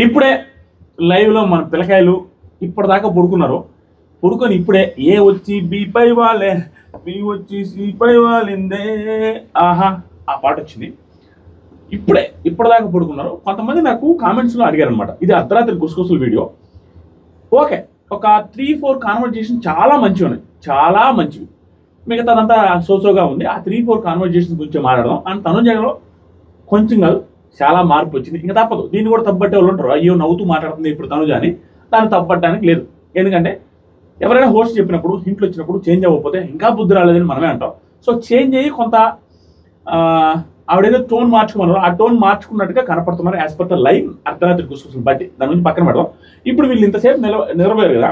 ఇప్పుడే లైవ్లో మన పిల్లకాయలు ఇప్పటిదాకా పడుకున్నారు. పడుకొని ఇప్పుడే ఏ వచ్చి బీపై వాళ్ళే, బీ వచ్చి సిపై వాళ్ళిందే, ఆహా ఆ పాట వచ్చింది. ఇప్పటిదాకా పడుకున్నారు. కొంతమంది నాకు కామెంట్స్లో అడిగారు అనమాట, ఇది అర్ధరాత్రి గుసగుసల వీడియో. ఓకే, ఒక 3-4 కాన్వర్జేషన్ చాలా మంచివి ఉన్నాయి, చాలా మంచివి. మిగతాదంతా సోసోగా ఉంది. ఆ 3-4 కాన్వర్జేషన్ గురించి మాట్లాడదాం. అండ్ తనుజలో కొంచెం కాదు చాలా మార్పు వచ్చింది. ఇంకా తప్పదు, దీన్ని కూడా తప్పబట్టే వాళ్ళు ఉంటారు. అయ్యో నవ్వుతూ మాట్లాడుతుంది ఇప్పుడు తనుజ అని. దాన్ని తప్పట్టడానికి లేదు. ఎందుకంటే ఎవరైనా హోస్ట్ చెప్పినప్పుడు హింట్లు వచ్చినప్పుడు చేంజ్ అవ్వకపోతే ఇంకా బుద్ధి రాలేదని మనమే అంటాం. సో చేంజ్ అయ్యి కొంత ఆవిడేదో టోన్ మార్చుకున్నారు, ఆ టోన్ మార్చుకున్నట్టుగా కనపడుతున్నారు యాజ్ పర్ ద లైవ్ అర్ధరాత్రి గుసగుసలు బట్టి. దాని నుంచి పక్కన పెడదాం. ఇప్పుడు వీళ్ళు ఇంతసేపు నిలబడారు కదా,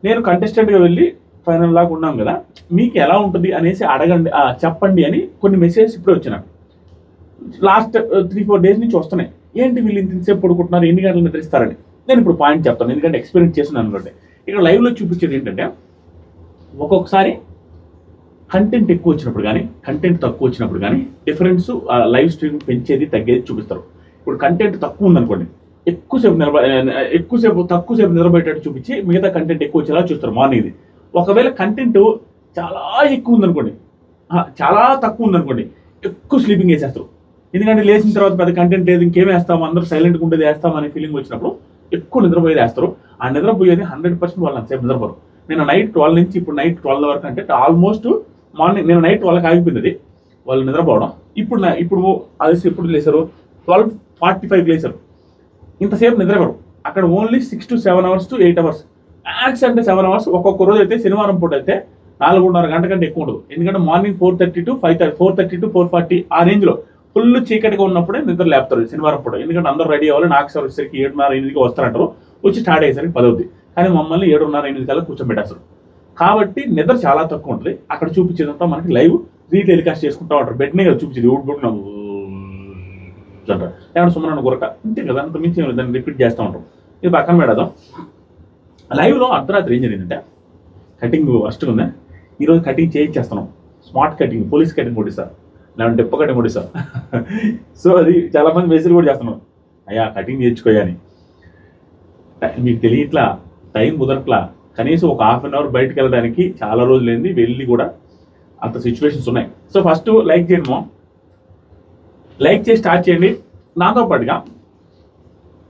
నేను కంటెస్టెంట్గా వెళ్ళి ఫైనల్ లాగా ఉన్నాం కదా, మీకు ఎలా ఉంటుంది అనేసి అడగండి, చెప్పండి అని కొన్ని మెసేజెస్ ఇప్పుడే వచ్చినాయి. లాస్ట్ 3-4 డేస్ నుంచి వస్తున్నాయి. ఏంటి వీళ్ళు ఇంతసేపు పడుకుంటున్నారు, ఎన్ని గంటలు నిద్రిస్తారని. నేను ఇప్పుడు పాయింట్ చెప్తాను, ఎందుకంటే ఎక్స్పీరియన్స్ చేస్తున్నాను అనుకోండి. ఇక్కడ లైవ్లో చూపించేది ఏంటంటే, ఒక్కొక్కసారి కంటెంట్ ఎక్కువ వచ్చినప్పుడు కానీ కంటెంట్ తక్కువ వచ్చినప్పుడు కానీ డిఫరెన్స్ లైవ్ స్ట్రీమ్ పెంచేది తగ్గేది చూపిస్తారు. ఇప్పుడు కంటెంట్ తక్కువ ఉందనుకోండి, తక్కువసేపు నిలబెట్టేట్టు చూపించి మిగతా కంటెంట్ ఎక్కువ వచ్చేలా చూస్తారు మార్నింగ్ది. ఒకవేళ కంటెంట్ చాలా ఎక్కువ ఉందనుకోండి, చాలా తక్కువ ఉందనుకోండి, ఎక్కువ స్లీపింగ్ వేసేస్తారు. ఎందుకంటే లేచిన తర్వాత పెద్ద కంటెంట్ లేదు, ఇంకేం వేస్తాము, అందరూ సైలెంట్గా ఉండేది వేస్తాం అనే ఫీలింగ్ వచ్చినప్పుడు ఎక్కువ నిద్రపోయేది వేస్తారు. ఆ నిద్రపోయేది 100% వాళ్ళు అంతసేపు నిద్రపోరు. నేను నైట్ 12 నుంచి ఇప్పుడు నైట్ 12 వరకు అంటే ఆల్మోస్ట్ మార్నింగ్, నేను నైట్ 12కి ఆగిపోయింది వాళ్ళు నిద్రపోవడం. ఇప్పుడు అది ఎప్పుడు లేసారు, 12:45 లేసారు. ఇంతసేపు నిద్రపోరు. అక్కడ only 6 to 7 hours to 8 hours, max అంటే 7 hours. ఒక్కొక్క రోజు అయితే శనివారం పూట అయితే 4:30 గంట కంటే ఎక్కువ ఉండదు. ఎందుకంటే మార్నింగ్ 4:30 to 5:30, 4:30 to 4:40 ఆ రేంజ్లో ఫుల్ చీకటిగా ఉన్నప్పుడే నిద్ర లేపుతారు శనివారం పూట. ఎందుకంటే అందరూ రెడీ అవ్వాలి. నాకు సార్ వచ్చేసరికి 7:30-8కి వస్తారంటారు, వచ్చి స్టార్ట్ అయ్యేసరికి 10 అవుతుంది. కానీ మమ్మల్ని 7:30-8 కల్లా కూర్చోబెట్టేస్తారు. కాబట్టి నిద్ర చాలా తక్కువ ఉంటుంది. అక్కడ చూపించేదంతా మనకి లైవ్ రీటెలికాస్ట్ చేసుకుంటా ఉంటారు. బెడ్నే కదా చూపించేది, ఊడ్బుట్టిన అంటారు, ఏమన్నా సుమరన్న గురక అంతే కదా, అంత మించి దాన్ని రిపీట్ చేస్తూ ఉంటాం. ఇది పక్కన పెడదాం. లైవ్లో అర్ధరాత్రి ఏం జరిగిందంటే, కటింగ్ ఫస్ట్గా ఉందా, ఈరోజు కటింగ్ చేయించేస్తున్నాం. స్మార్ట్ కటింగ్, పోలీస్ కటింగ్ కొట్టిస్తా, లేదంటే డెప్ప కటింగ్ కొట్టిస్తా. సో అది చాలామంది మెసేజ్ కూడా చేస్తున్నాం, అయ్యా కటింగ్ చేయించుకోయా అని. మీకు తెలియట్లా, టైం కుదరట్లా. కనీసం ఒక 1/2 hour బయటకు వెళ్ళడానికి చాలా రోజులైంది, వెళ్ళి కూడా అంత సిచ్యువేషన్స్ ఉన్నాయి. సో ఫస్ట్ లైక్ చేయండి, లైక్ చేసి స్టార్ట్ చేయండి. నాతో పాటుగా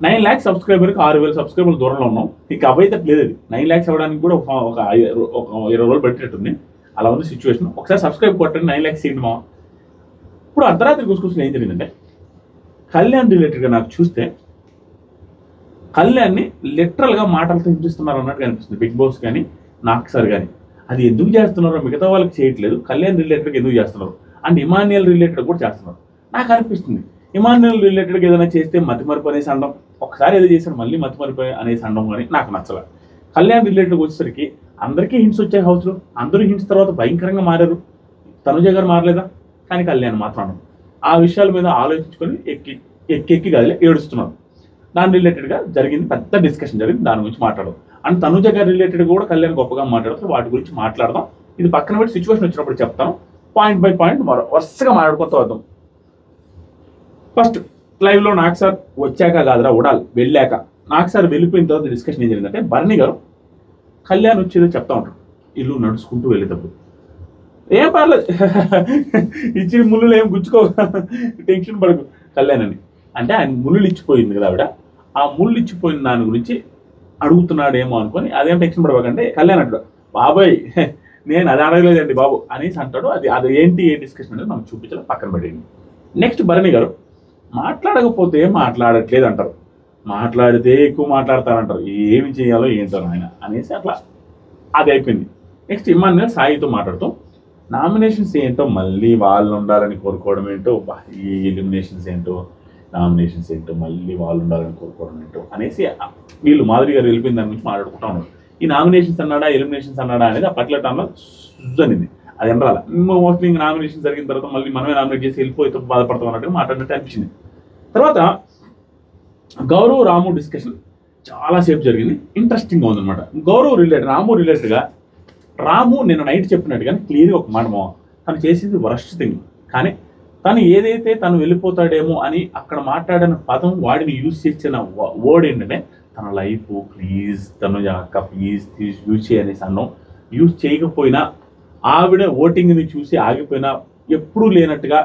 9 lakhs సబ్స్క్రైబర్కి 6,000 సబ్స్క్రైబర్లు దూరంలో ఉన్నాం. ఇంకా అవైతే లేదు, 9 lakhs అవ్వడానికి కూడా ఒక 20 రోజులు పట్టినట్టుంది. అలా ఉంది సిచ్యువేషన్. ఒకసారి సబ్స్క్రైబ్ కొట్టండి, 9 lakhs చేయండి. ఇప్పుడు అర్ధరాత్రి గుసగుసలు ఏం జరిగిందంటే, కళ్యాణ్ రిలేటెడ్గా నాకు చూస్తే కళ్యాణ్ని లిటరల్గా మాటలతో హింసిస్తున్నారు అన్నట్టు అనిపిస్తుంది. బిగ్ బాస్ కానీ నాకు సార్ కానీ అది ఎందుకు చేస్తున్నారో మిగతా వాళ్ళకి చేయట్లేదు, కళ్యాణ్ రిలేటెడ్గా ఎందుకు చేస్తున్నారు. అండ్ ఇమాన్యుయల్ రిలేటెడ్ కూడా చేస్తున్నారు నాకు అనిపిస్తుంది. ఇమాన్యుయల్ రిలేటెడ్గా ఏదైనా చేస్తే మతిమరుపు అనేసి అనడం, ఒకసారి ఏదో చేశాడు మళ్ళీ మతిమరుపు అనేసి అనడం కానీ నాకు నచ్చల. కళ్యాణ్ రిలేటెడ్గా వచ్చేసరికి అందరికీ హింట్స్ వచ్చాయి హౌస్లో, అందరూ హింట్స్ తర్వాత భయంకరంగా మారారు. తనుజ గారు మారలేదా, కానీ కళ్యాణ్ మాత్రం ఆ విషయాల మీద ఆలోచించుకొని ఎక్కి గదిలో ఏడుస్తున్నారు. దాని రిలేటెడ్గా జరిగింది, పెద్ద డిస్కషన్ జరిగింది, దాని గురించి మాట్లాడదాం. అండ్ తనుజ గారి రిలేటెడ్ కూడా కళ్యాణ్ గొప్పగా మాట్లాడుతారు, వాటి గురించి మాట్లాడదాం. ఇది పక్కన పెట్టి సిచ్యువేషన్ వచ్చినప్పుడు చెప్తాను, పాయింట్ బై పాయింట్ వరుసగా మాట్లాడుకుంటూ వద్దాం. ఫస్ట్ లైవ్లో నాకు సార్ వచ్చాక కాదురా ఉడాలి, వెళ్ళాక. నాకు సార్ వెళ్ళిపోయిన తర్వాత డిస్కషన్ ఏం జరిగిందంటే, భరణి గారు కళ్యాణ్ వచ్చేదో చెప్తా ఉంటారు ఇల్లు నడుచుకుంటూ వెళ్ళేటప్పుడు, ఏం పర్లేదు ఇచ్చిన ముళ్ళు ఏం గుచ్చుకో, టెన్షన్ పడకు కళ్యాణ్ అని. అంటే ఆయన ముళ్ళు ఇచ్చిపోయింది కదా ఆవిడ, ఆ ముళ్ళు ఇచ్చిపోయిన దాని గురించి అడుగుతున్నాడేమో అనుకొని అదేం టెన్షన్ పడకండి. కళ్యాణ్ అంటాడు, బాబాయ్ నేను అది అడగలేదండి బాబు అనేసి అంటాడు. అది ఏంటి ఏ డిస్కషన్ అనేది మనకు చూపించాలి, పక్కన పెట్టండి. నెక్స్ట్ భరణి గారు మాట్లాడకపోతే మాట్లాడట్లేదు అంటారు, మాట్లాడితే ఎక్కువ మాట్లాడతారంటారు, ఏమి చేయాలో ఏంటో ఆయన అనేసి అట్లా అది అయిపోయింది. నెక్స్ట్ ఇమాన్యుయల్ సాయితో మాట్లాడుతూ నామినేషన్స్ ఏంటో మళ్ళీ వాళ్ళు ఉండాలని కోరుకోవడం ఏంటో, ఈ ఎలిమినేషన్స్ ఏంటో, నామినేషన్స్ ఏంటో మళ్ళీ వాళ్ళు ఉండాలని కోరుకోవడం ఏంటో అనేసి వీళ్ళు మాధురి గారు వెళ్ళిపోయిన దాని గురించి మాట్లాడుకుంటా ఉన్నారు. ఈ నామినేషన్స్ అన్నాడా ఎలిమినేషన్స్ అన్నాడా అనేది ఆ పర్టికులర్ టైంలో సుజనింది, అది ఎంరాల. మోస్ట్లీ ఇంకా నామినేషన్ జరిగిన తర్వాత మళ్ళీ మనమే నామినేట్ చేసి వెళ్ళిపోతే బాధపడతాం అన్నట్టుగా మాట్లాడినట్టు అనిపించింది. తర్వాత గౌరవ్ రాము డిస్కషన్ చాలాసేపు జరిగింది, ఇంట్రెస్టింగ్గా ఉందన్నమాట. గౌరవ్ రిలేటెడ్ రాము రిలేటెడ్గా రాము నిన్న నైట్ చెప్పినట్టుగా క్లియర్గా ఒక మాట, తను చేసేది వరస్ట్ థింగ్, కానీ తను ఏదైతే తను వెళ్ళిపోతాడేమో అని అక్కడ మాట్లాడిన పదం వాడిని యూజ్ చేసిన వర్డ్ ఏంటంటే తన లైఫ్ ప్లీజ్ తను అక్క ప్లీజ్ యూజ్ చేయనేసి అన్నం. యూజ్ చేయకపోయినా ఆవిడ ఓటింగ్ని చూసి ఆగిపోయినా ఎప్పుడూ లేనట్టుగా,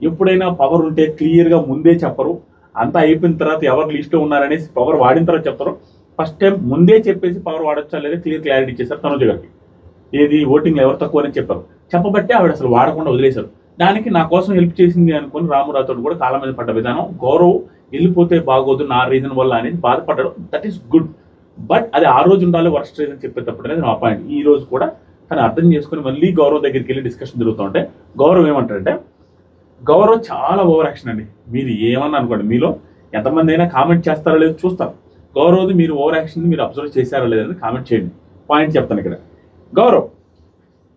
ఎప్పుడైనా పవర్ ఉంటే క్లియర్గా ముందే చెప్పరు, అంతా అయిపోయిన తర్వాత ఎవరు లిస్ట్లో ఉన్నారనేసి పవర్ వాడిన తర్వాత చెప్తారు. ఫస్ట్ టైం ముందే చెప్పేసి పవర్ వాడొచ్చా లేదా క్లారిటీ ఇచ్చేసారు తనుజ గారికి. ఏది ఓటింగ్లో ఎవరు తక్కువ అని చెప్పారు, చెప్పబట్టే ఆవిడ అసలు వాడకుండా వదిలేశారు. దానికి నా కోసం హెల్ప్ చేసింది అనుకుని రాము రాథోడ్ కూడా కాళ్ళ మీద పడ్డ విధానం, గౌరవ్ వెళ్ళిపోతే బాగోదు నా రీజన్ వల్ల అనేది బాధపడ్డాడు, దట్ ఈస్ గుడ్. బట్ అది ఆ రోజు ఉండాలి వర్స్ట్ రీజన్ చెప్పేటప్పుడు అనేది నా పాయింట్. ఈ రోజు కూడా తను అర్థం చేసుకుని మళ్ళీ గౌరవ్ దగ్గరికి వెళ్ళి డిస్కషన్ జరుగుతుంటే గౌరవ్ ఏమంటారంటే, గౌరవ్ చాలా ఓవర్ యాక్షన్ అండి. మీరు ఏమన్నా అనుకోండి, మీలో ఎంతమంది అయినా కామెంట్ చేస్తారో లేదో చూస్తారు. గౌరవ్ది మీరు ఓవర్ యాక్షన్ మీరు అబ్జర్వ్ చేశారో లేదని కామెంట్ చేయండి. పాయింట్ చెప్తాను ఇక్కడ. గౌరవ్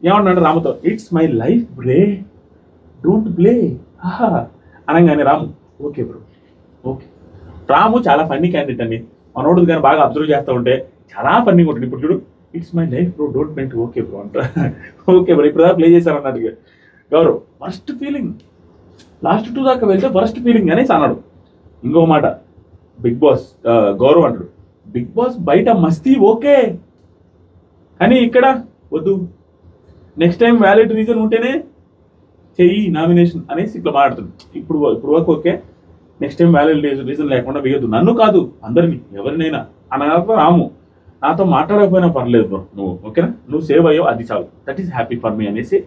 ఏమన్నాడు రాముతో, it's my life bro, don't play ఆహా అనగానే Ramu okay bro okay. Ramu చాలా ఫన్నీ క్యాండిడేట్ అండి. మనోడు కానీ బాగా అబ్జర్వ్ చేస్తూ ఉంటే చాలా ఫన్నీగా ఉంటుంది. ఇప్పుడు చూడు, it's my life bro don't meant okay bro అంట. ఓకే బ్రో ఇప్పుడు ప్లే చేశారు అన్నట్టుగా. గౌరవ్ వర్స్ట్ ఫీలింగ్, లాస్ట్ 2 దాకా వెళ్తే వర్స్ట్ ఫీలింగ్ అనేసి అన్నాడు. ఇంకో మాట బిగ్ బాస్ గౌరవ్ అంటాడు, బిగ్ బాస్ బయట మస్తీ ఓకే కానీ ఇక్కడ వద్దు, నెక్స్ట్ టైం వ్యాలిడ్ రీజన్ ఉంటేనే చెయ్యి నామినేషన్ అనేసి ఇట్లా మాట్లాడుతుంది. ఇప్పుడు వరకు okay, next time valid reason లేకుండా వేయొద్దు, నన్ను కాదు అందరినీ ఎవరినైనా అనగా రాము నాతో మాట్లాడకపోయినా పర్లేదు బ్రో, నువ్వు ఓకేనా, నువ్వు సేవ్ అయ్యో అది చాలు, that is happy for me అనేసి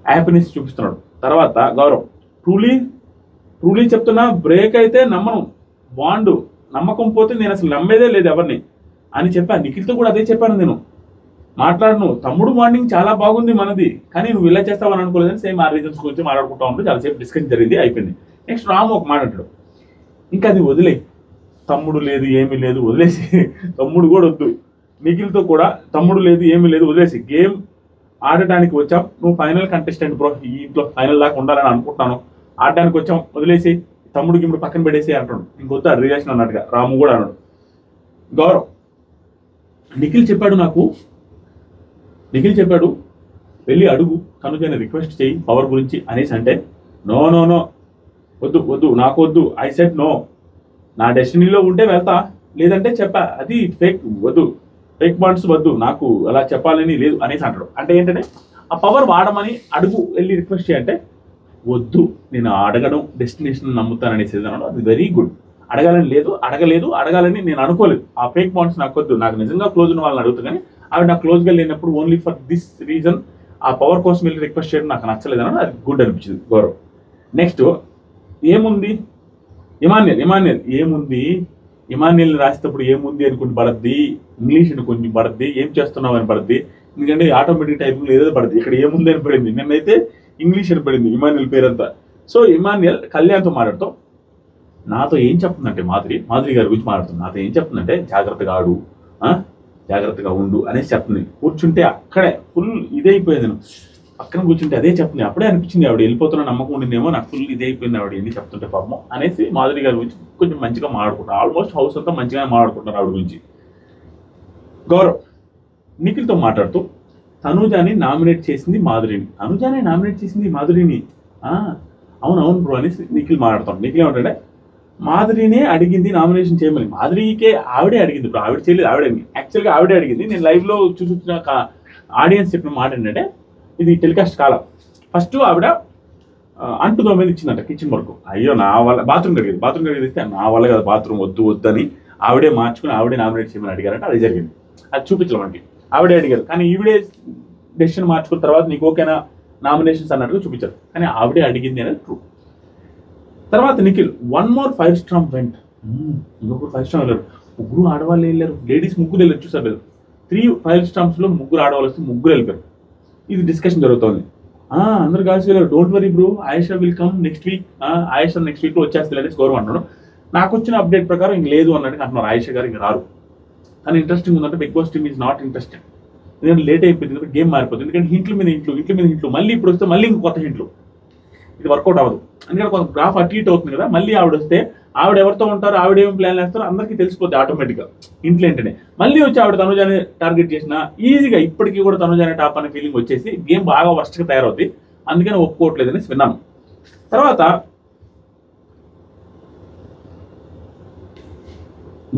హ్యాపీనెస్ చూపిస్తున్నాడు. తర్వాత గౌరవ్ ట్రూలీ చెప్తున్నా, బ్రేక్ అయితే నమ్మను, బాండు నమ్మకం పోతే నేను అసలు నమ్మేదే లేదు ఎవరిని అని చెప్పాను. నిఖిల్తో కూడా అదే చెప్పాను, నేను మాట్లాడను తమ్ముడు బాండింగ్ చాలా బాగుంది మనది, కానీ నువ్వు ఇలా చేస్తావని అనుకోలేదని సేమ్ ఆ రీజన్స్ గురించి మాట్లాడుకుంటా ఉంటే చాలాసేపు డిస్కషన్ జరిగింది, అయిపోయింది. నెక్స్ట్ రాము ఒక మాట అంటాడు, ఇంకా అది వదిలే, తమ్ముడు లేదు ఏమీ లేదు వదిలేసి, తమ్ముడు కూడా వద్దు, నిఖిల్తో కూడా తమ్ముడు లేదు ఏమీ లేదు వదిలేసి, గేమ్ ఆడటానికి వచ్చాం, నువ్వు ఫైనల్ కంటెస్టెంట్ బ్రో, ఈ ఇంట్లో ఫైనల్ దాకా ఉండాలని అనుకుంటున్నాను, ఆడడానికి వచ్చాం వదిలేసి, తమ్ముడికి ఇప్పుడు పక్కన పెట్టేసి అంటాడు. ఇంకొద్దు రియాక్షన్ అన్నట్టుగా రాము కూడా అన్నాడు. గౌరవ్ నిఖిల్ చెప్పాడు వెళ్ళి అడుగు తనుజని రిక్వెస్ట్ చేయి పవర్ గురించి అనేసి అంటే, నో నో నో వద్దు నాకు వద్దు, ఐ సెట్ నో, నా డెస్టినీలో ఉంటే వెళ్తా, లేదంటే చెప్పా, అది ఫేక్ వద్దు, ఫేక్ బాండ్స్ వద్దు, నాకు అలా చెప్పాలని లేదు అనేసి అంటాడు. అంటే ఏంటంటే ఆ పవర్ వాడమని అడుగు వెళ్ళి రిక్వెస్ట్ చేయంటే వద్దు, నేను అడగడం డెస్టినేషన్ నమ్ముతాననేసి అన్నాడు. అది వెరీ గుడ్. అడగాలని నేను అనుకోలేదు, ఆ ఫేక్ బాండ్స్ నాకు వద్దు, నాకు నిజంగా క్లోజ్ ఉన్న వాళ్ళని అడుగుతా, కానీ అవి నాకు క్లోజ్గా లేనప్పుడు ఓన్లీ ఫర్ దిస్ రీజన్ ఆ పవర్ కోసం వెళ్ళి రిక్వెస్ట్ చేయడం నాకు నచ్చలేదు అన్నాడు. అది గుడ్ అనిపించింది గౌరవ్. నెక్స్ట్ ఏముంది, ఇమాన్యుయల్ రాసేటప్పుడు ఏముంది అనుకుంటే పడద్ది, ఇంగ్లీష్ అని కొంచెం పడద్ది, ఏం చేస్తున్నావు అని పడద్ది, ఎందుకంటే ఆటోమేటిక్ టైపింగ్ ఏదో పడద్ది, ఇక్కడ ఏముంది అని పడింది, నిన్నైతే ఇంగ్లీష్ అని పడింది ఇమాన్యుయల్ పేరంతా. సో ఇమాన్యుయల్ కళ్యాణ్తో మాట్లాడుతూ నాతో ఏం చెప్తుందంటే, మాధురి గారి గురించి మాట్లాడుతుంది, నాతో ఏం చెప్తుందంటే జాగ్రత్తగా ఆడు, జాగ్రత్తగా ఉండు అనేసి చెప్తుంది. కూర్చుంటే అక్కడే ఫుల్ ఇదే అయిపోయింది, నేను పక్కన కూర్చుంటే అదే చెప్తుంది. అప్పుడే అనిపించింది ఆవిడ వెళ్ళిపోతున్న నమ్మకం ఉండిందేమో, నాకు ఫుల్ ఇదే అయిపోయింది ఆవిడ ఎన్ని చెప్తుంటే పాపం అనేసి మాధురి గారి గురించి కొంచెం మంచిగా మాట్లాడుకుంటారు. ఆల్మోస్ట్ హౌస్ అంతా మంచిగానే మాట్లాడుకుంటున్నారు ఆవిడ గురించి. గౌరవ్ నిఖిల్తో మాట్లాడుతూ తనుజాని నామినేట్ చేసింది మాధురిని, అవును బ్రో అనేసి నిఖిల్ మాట్లాడుతాడు. నిఖిల్ ఏమంటాడే, మాధురినే అడిగింది నామినేషన్ చేయమని, మాధురికే ఆవిడే అడిగింది, ఇప్పుడు ఆవిడ చేయలేదు, యాక్చువల్గా ఆవిడే అడిగింది. నేను లైవ్లో చూసిన ఆడియన్స్ చెప్పిన మాట ఏంటంటే, ఇది టెలికాస్ట్ కాలం, ఫస్ట్ ఆవిడ అంటుతో మీద ఇచ్చిందంట కిచెన్ వరకు, అయ్యో నా వల్ల బాత్రూమ్ కడిగితే నా వల్ల కదా బాత్రూమ్ వద్దని ఆవిడే మార్చుకుని ఆవిడే నామినేట్ చేయమని అడిగారంటే అది జరిగింది. అది చూపించడం మనకి ఆవిడే అడిగారు, కానీ ఈవిడే డెసిషన్ మార్చుకున్న తర్వాత నీకు ఓకేనా నామినేషన్స్ అన్నట్టుగా చూపించారు, కానీ ఆవిడే అడిగింది అనేది ట్రూ. తర్వాత నిఖిల్ 1 more 5 స్టార్ వెంట్, ఇంకొకరు 5 స్టార్ వెళ్ళారు, ముగ్గురు ఆడవాళ్ళు వెళ్ళారు, లేడీస్ ముగ్గురు వెళ్ళారు, చూసారు 3 5 స్టార్స్లో ముగ్గురు ఆడవాళ్ళు వస్తే ముగ్గురు వెళ్ళిపోయారు. ఇది డిస్కషన్ జరుగుతుంది. అందరు కలిసి వెళ్ళారు, don't worry bro, Ayesha will come next week, Ayesha next వీక్లో వచ్చేస్తుంది గౌరవ్ అంటున్నాడు. నాకు వచ్చిన అప్డేట్ ప్రకారం ఇంక లేదు అన్నట్టు అంటున్నారు, ఆయేషా గారు ఇంక రారు. కానీ ఇంట్రెస్టింగ్ ఉందంటే big boss team is not interested, ఎందుకంటే లేట్ అయిపోయింది, ఎందుకంటే గేమ్ మారిపోతుంది, ఎందుకంటే ఇంట్లో మీద ఇంట్లో మళ్ళీ ఇప్పుడు వస్తే మళ్ళీ ఇంకో కొత్త హింట్లు, ఇది వర్కౌట్ అవ్వదు. ఎందుకంటే కొంత గ్రాఫ్ అటు ఇటు అవుతుంది కదా, మళ్ళీ ఆవిడ వస్తే ఆవిడ ఎవరితో ఉంటారో, ఆవిడ ఏం ప్లాన్ వేస్తారో అందరికీ తెలిసిపోద్ది ఆటోమేటిక్గా. ఇంట్లో ఏంటనే మళ్ళీ వచ్చి ఆవిడ తనుజాని టార్గెట్ చేసిన ఈజీగా ఇప్పటికీ కూడా తనుజాని టాప్ అనే ఫీలింగ్ వచ్చేసి గేమ్ బాగా వర్స్ట్గా తయారవుతుంది. అందుకని ఒప్పుకోవట్లేదు అనేసి విన్నాను. తర్వాత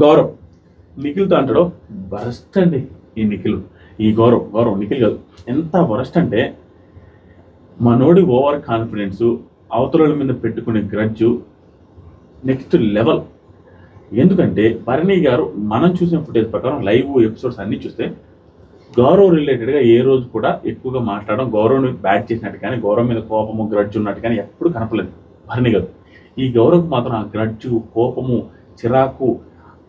గౌరవ్ నిఖిల్తో అంటాడు వరస్ట్ అండి ఈ నిఖిల్, ఈ గౌరవ్ నిఖిల్ కాదు, ఎంత వరస్ట్ అంటే మనోడి ఓవర్ కాన్ఫిడెన్సు, అవతల మీద పెట్టుకునే గ్రడ్జు నెక్స్ట్ లెవెల్. ఎందుకంటే భరణి గారు మనం చూసిన ఫుటేజ్ ప్రకారం లైవ్ ఎపిసోడ్స్ అన్నీ చూస్తే గౌరవ్ రిలేటెడ్గా ఏ రోజు కూడా ఎక్కువగా మాట్లాడడం, గౌరవ్ని బ్యాట్ చేసినట్టు కానీ గౌరవ్ మీద కోపము గ్రడ్జ్ ఉన్నట్టు కానీ ఎప్పుడు కనపలేదు భరణి గారు. ఈ గౌరవ్కి మాత్రం ఆ గ్రడ్జు, కోపము, చిరాకు,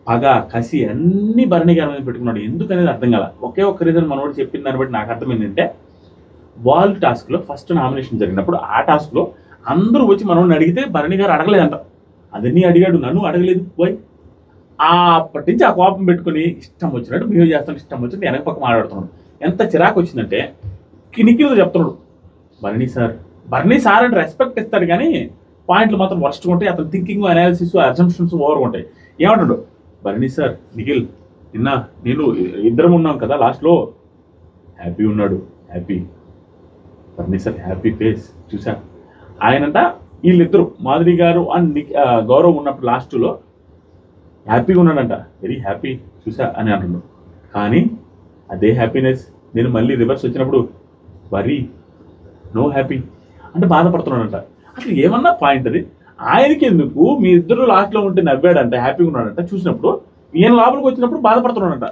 పగ, కసి అన్ని భరణి గారి మీద పెట్టుకున్నాడు. ఎందుకనేది అర్థం కాల. ఒకే ఒక్క రీజన్ మనోడు చెప్పిన దాన్ని బట్టి నాకు అర్థమైందంటే వాల్ టాస్క్లో ఫస్ట్ నామినేషన్ జరిగినప్పుడు ఆ టాస్క్లో అందరూ వచ్చి మనోడిని అడిగితే భరణి గారు అడగలేదంట. అదన్నీ అడిగాడు, నన్ను అడగలేదు పోయి. అప్పటి నుంచి ఆ కోపం పెట్టుకుని ఇష్టం వచ్చినట్టు బిహేవ్ చేస్తాను, ఇష్టం వచ్చినట్టు వెనక పక్క మాట్లాడుతున్నాడు. ఎంత చిరాకు వచ్చిందంటే నిఖిల్తో చెప్తున్నాడు భరణి సార్ అంటే రెస్పెక్ట్ ఇస్తాడు కానీ పాయింట్లు మాత్రం వర్స్ట్గా ఉంటాయి, అతను థింకింగ్, అనాలిసిస్, అజంప్షన్స్ ఓవర్గా ఉంటాయి. ఏమంటాడు భరణి సార్, నిఖిల్ నిన్న నేను ఇద్దరం ఉన్నాం కదా లాస్ట్లో, హ్యాపీ ఉన్నాడు, happy Bharani sir happy face చూసా. ఆయనంట వీళ్ళిద్దరు మాధురి గారు అండ్ గౌరవ్ ఉన్నప్పుడు లాస్ట్లో హ్యాపీగా ఉన్నాడంట, వెరీ హ్యాపీ చూసా అని అంటున్నాడు. కానీ అదే హ్యాపీనెస్ నేను మళ్ళీ రివర్స్ వచ్చినప్పుడు వరీ, నో హ్యాపీ అంటే బాధపడుతున్నాడంట. అసలు ఏమన్నా పాయింట్ అది? ఆయనకి ఎందుకు మీ ఇద్దరు లాస్ట్లో ఉంటే నవ్వాడంట, హ్యాపీగా ఉన్నాడంట, చూసినప్పుడు ఈయన లోపలికి వచ్చినప్పుడు బాధపడుతున్నాడంట.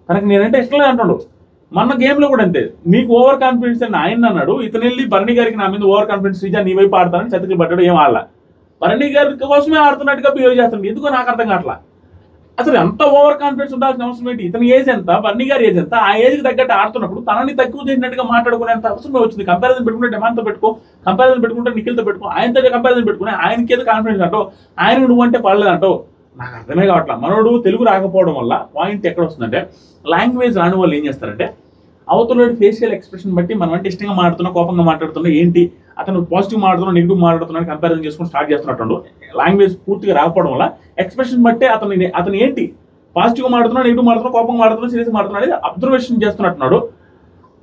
తనకు నేనంటే ఇష్టం లేదు అంటాడు. మన గేమ్లో కూడా అంతే, మీకు ఓవర్ కాన్ఫిడెన్స్ అని ఆయన అన్నాడు, ఇతను వెళ్ళి భరణి గారికి నా మీద ఓవర్ కాన్ఫిడెన్స్ శ్రీజా నీ వైపు ఆడతానని చతికి పడ్డాడు. ఏం ఆడలా, భరణి గారి కోసమే ఆడుతున్నట్టుగా బిహేవ్ చేస్తాడు. ఎందుకో నాకు అర్థం కావట్లా. అసలు ఎంత ఓవర్ కాన్ఫిడెన్స్ ఉండాల్సిన అవసరం ఏంటి? ఇతని ఏజ్ ఎంత, భరణి గారి ఏజ్ ఎంత, ఆ ఏజ్కి తగ్గట్టు ఆడుతున్నప్పుడు తనని తక్కువ చేసినట్టుగా మాట్లాడుకునేంత అవసరం వచ్చింది. కంపారిజన్ పెట్టుకుంటే డిమాండ్తో పెట్టుకో, కంపారిజన్ పెట్టుకుంటే నిఖిల్తో పెట్టుకో, ఆయనతో కంపారిజన్ పెట్టుకుని ఆయనకి ఏదో కాన్ఫిడెన్స్ అంటావు, ఆయన నువ్వంటే పడలేదంటావు. నాకు అర్థమే కావట్లా. మనోడు తెలుగు రాకపోవడం వల్ల పాయింట్ ఎక్కడ వస్తుందంటే, లాంగ్వేజ్ రాని వాళ్ళు ఏం చేస్తారంటే అవతల ఫేషియల్ ఎక్స్ప్రెషన్ బట్టి మనం అంటే ఇష్టంగా మాట్లాడుతున్నా, కోపంగా మాట్లాడుతున్నా, ఏంటి అతను పాజిటివ్ మాట్లాడుతున్నా, నెగిటివ్ మాట్లాడుతున్నా కంపారిజన్ చేసుకుని స్టార్ట్ చేస్తున్నట్టు. లాంగ్వేజ్ పూర్తిగా రాకపోవడం వల్ల ఎక్స్ప్రెషన్ బట్టే అతను ఏంటి పాజిటివ్గా మాట్లాడుతున్నా, నెగిటివ్ మాట్లాడుతున్నా, కోపంగా మాట్లాడుతున్నా, సీరియస్ మాట్లాడుతున్నా అనేది అబ్జర్వేషన్ చేస్తున్నట్టున్నాడు.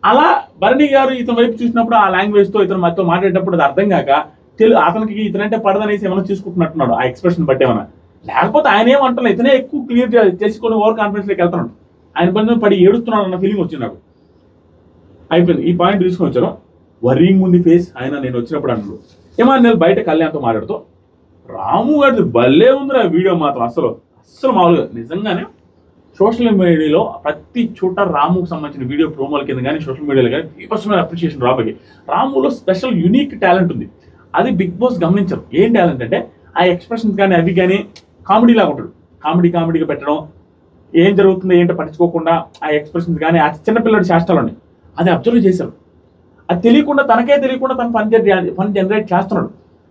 అలా భరణి గారు ఇతని వైపు చూసినప్పుడు ఆ లాంగ్వేజ్తో ఇతను మధ్యతో మాట్లాడేటప్పుడు అది అర్థం కాక అతనికి ఇతనంటే పడదనేసి ఏమైనా చూసుకుంటున్నట్టున్నాడు ఆ ఎక్స్ప్రెషన్ బట్టి ఏమైనా. లేకపోతే ఆయన ఏమంటారు, ఇతనే ఎక్కువ క్లియర్ చేసుకొని ఓవర్ కాన్ఫిడెన్స్లోకి వెళ్తున్నాడు, ఆయన పని పడి ఏడుస్తున్నాడు అన్న ఫీలింగ్ వచ్చింది నాకు. అయిపోయింది, ఈ పాయింట్ తీసుకొని వచ్చాను. వరింగ్ ఉంది ఫేస్ ఆయన నేను వచ్చినప్పుడు అన్నాడు. నేను బయట కళ్యాణ్తో మాట్లాడుతూ రాము గారిది భలే ఉందిరా వీడియో మాత్రం, అస్సలు మామూలుగా నిజంగానే సోషల్ మీడియాలో ప్రతి చోట రాముకు సంబంధించిన వీడియో ప్రోమోల కింద కానీ సోషల్ మీడియాలో కానీ ఫీవర్స్మైన అప్రిషియేషన్ రాబోకి. రాములో స్పెషల్ యూనిక్ టాలెంట్ ఉంది, అది బిగ్ బాస్ గమనించారు. ఏం టాలెంట్ అంటే ఆ ఎక్స్ప్రెషన్స్ కానీ అవి కానీ కామెడీ లాగా ఉంటాడు, కామెడీగా పెట్టడం, ఏం జరుగుతుందో ఏంటో పట్టించుకోకుండా ఆ ఎక్స్ప్రెషన్స్ కానీ ఆ చిన్నపిల్లడి చేష్టాలు ఉన్నాయి, అది అబ్జర్వ్ చేశారు. అది తెలియకుండా తనకే తెలియకుండా తను ఫన్ జనరేట్ చేస్తున్నాడు.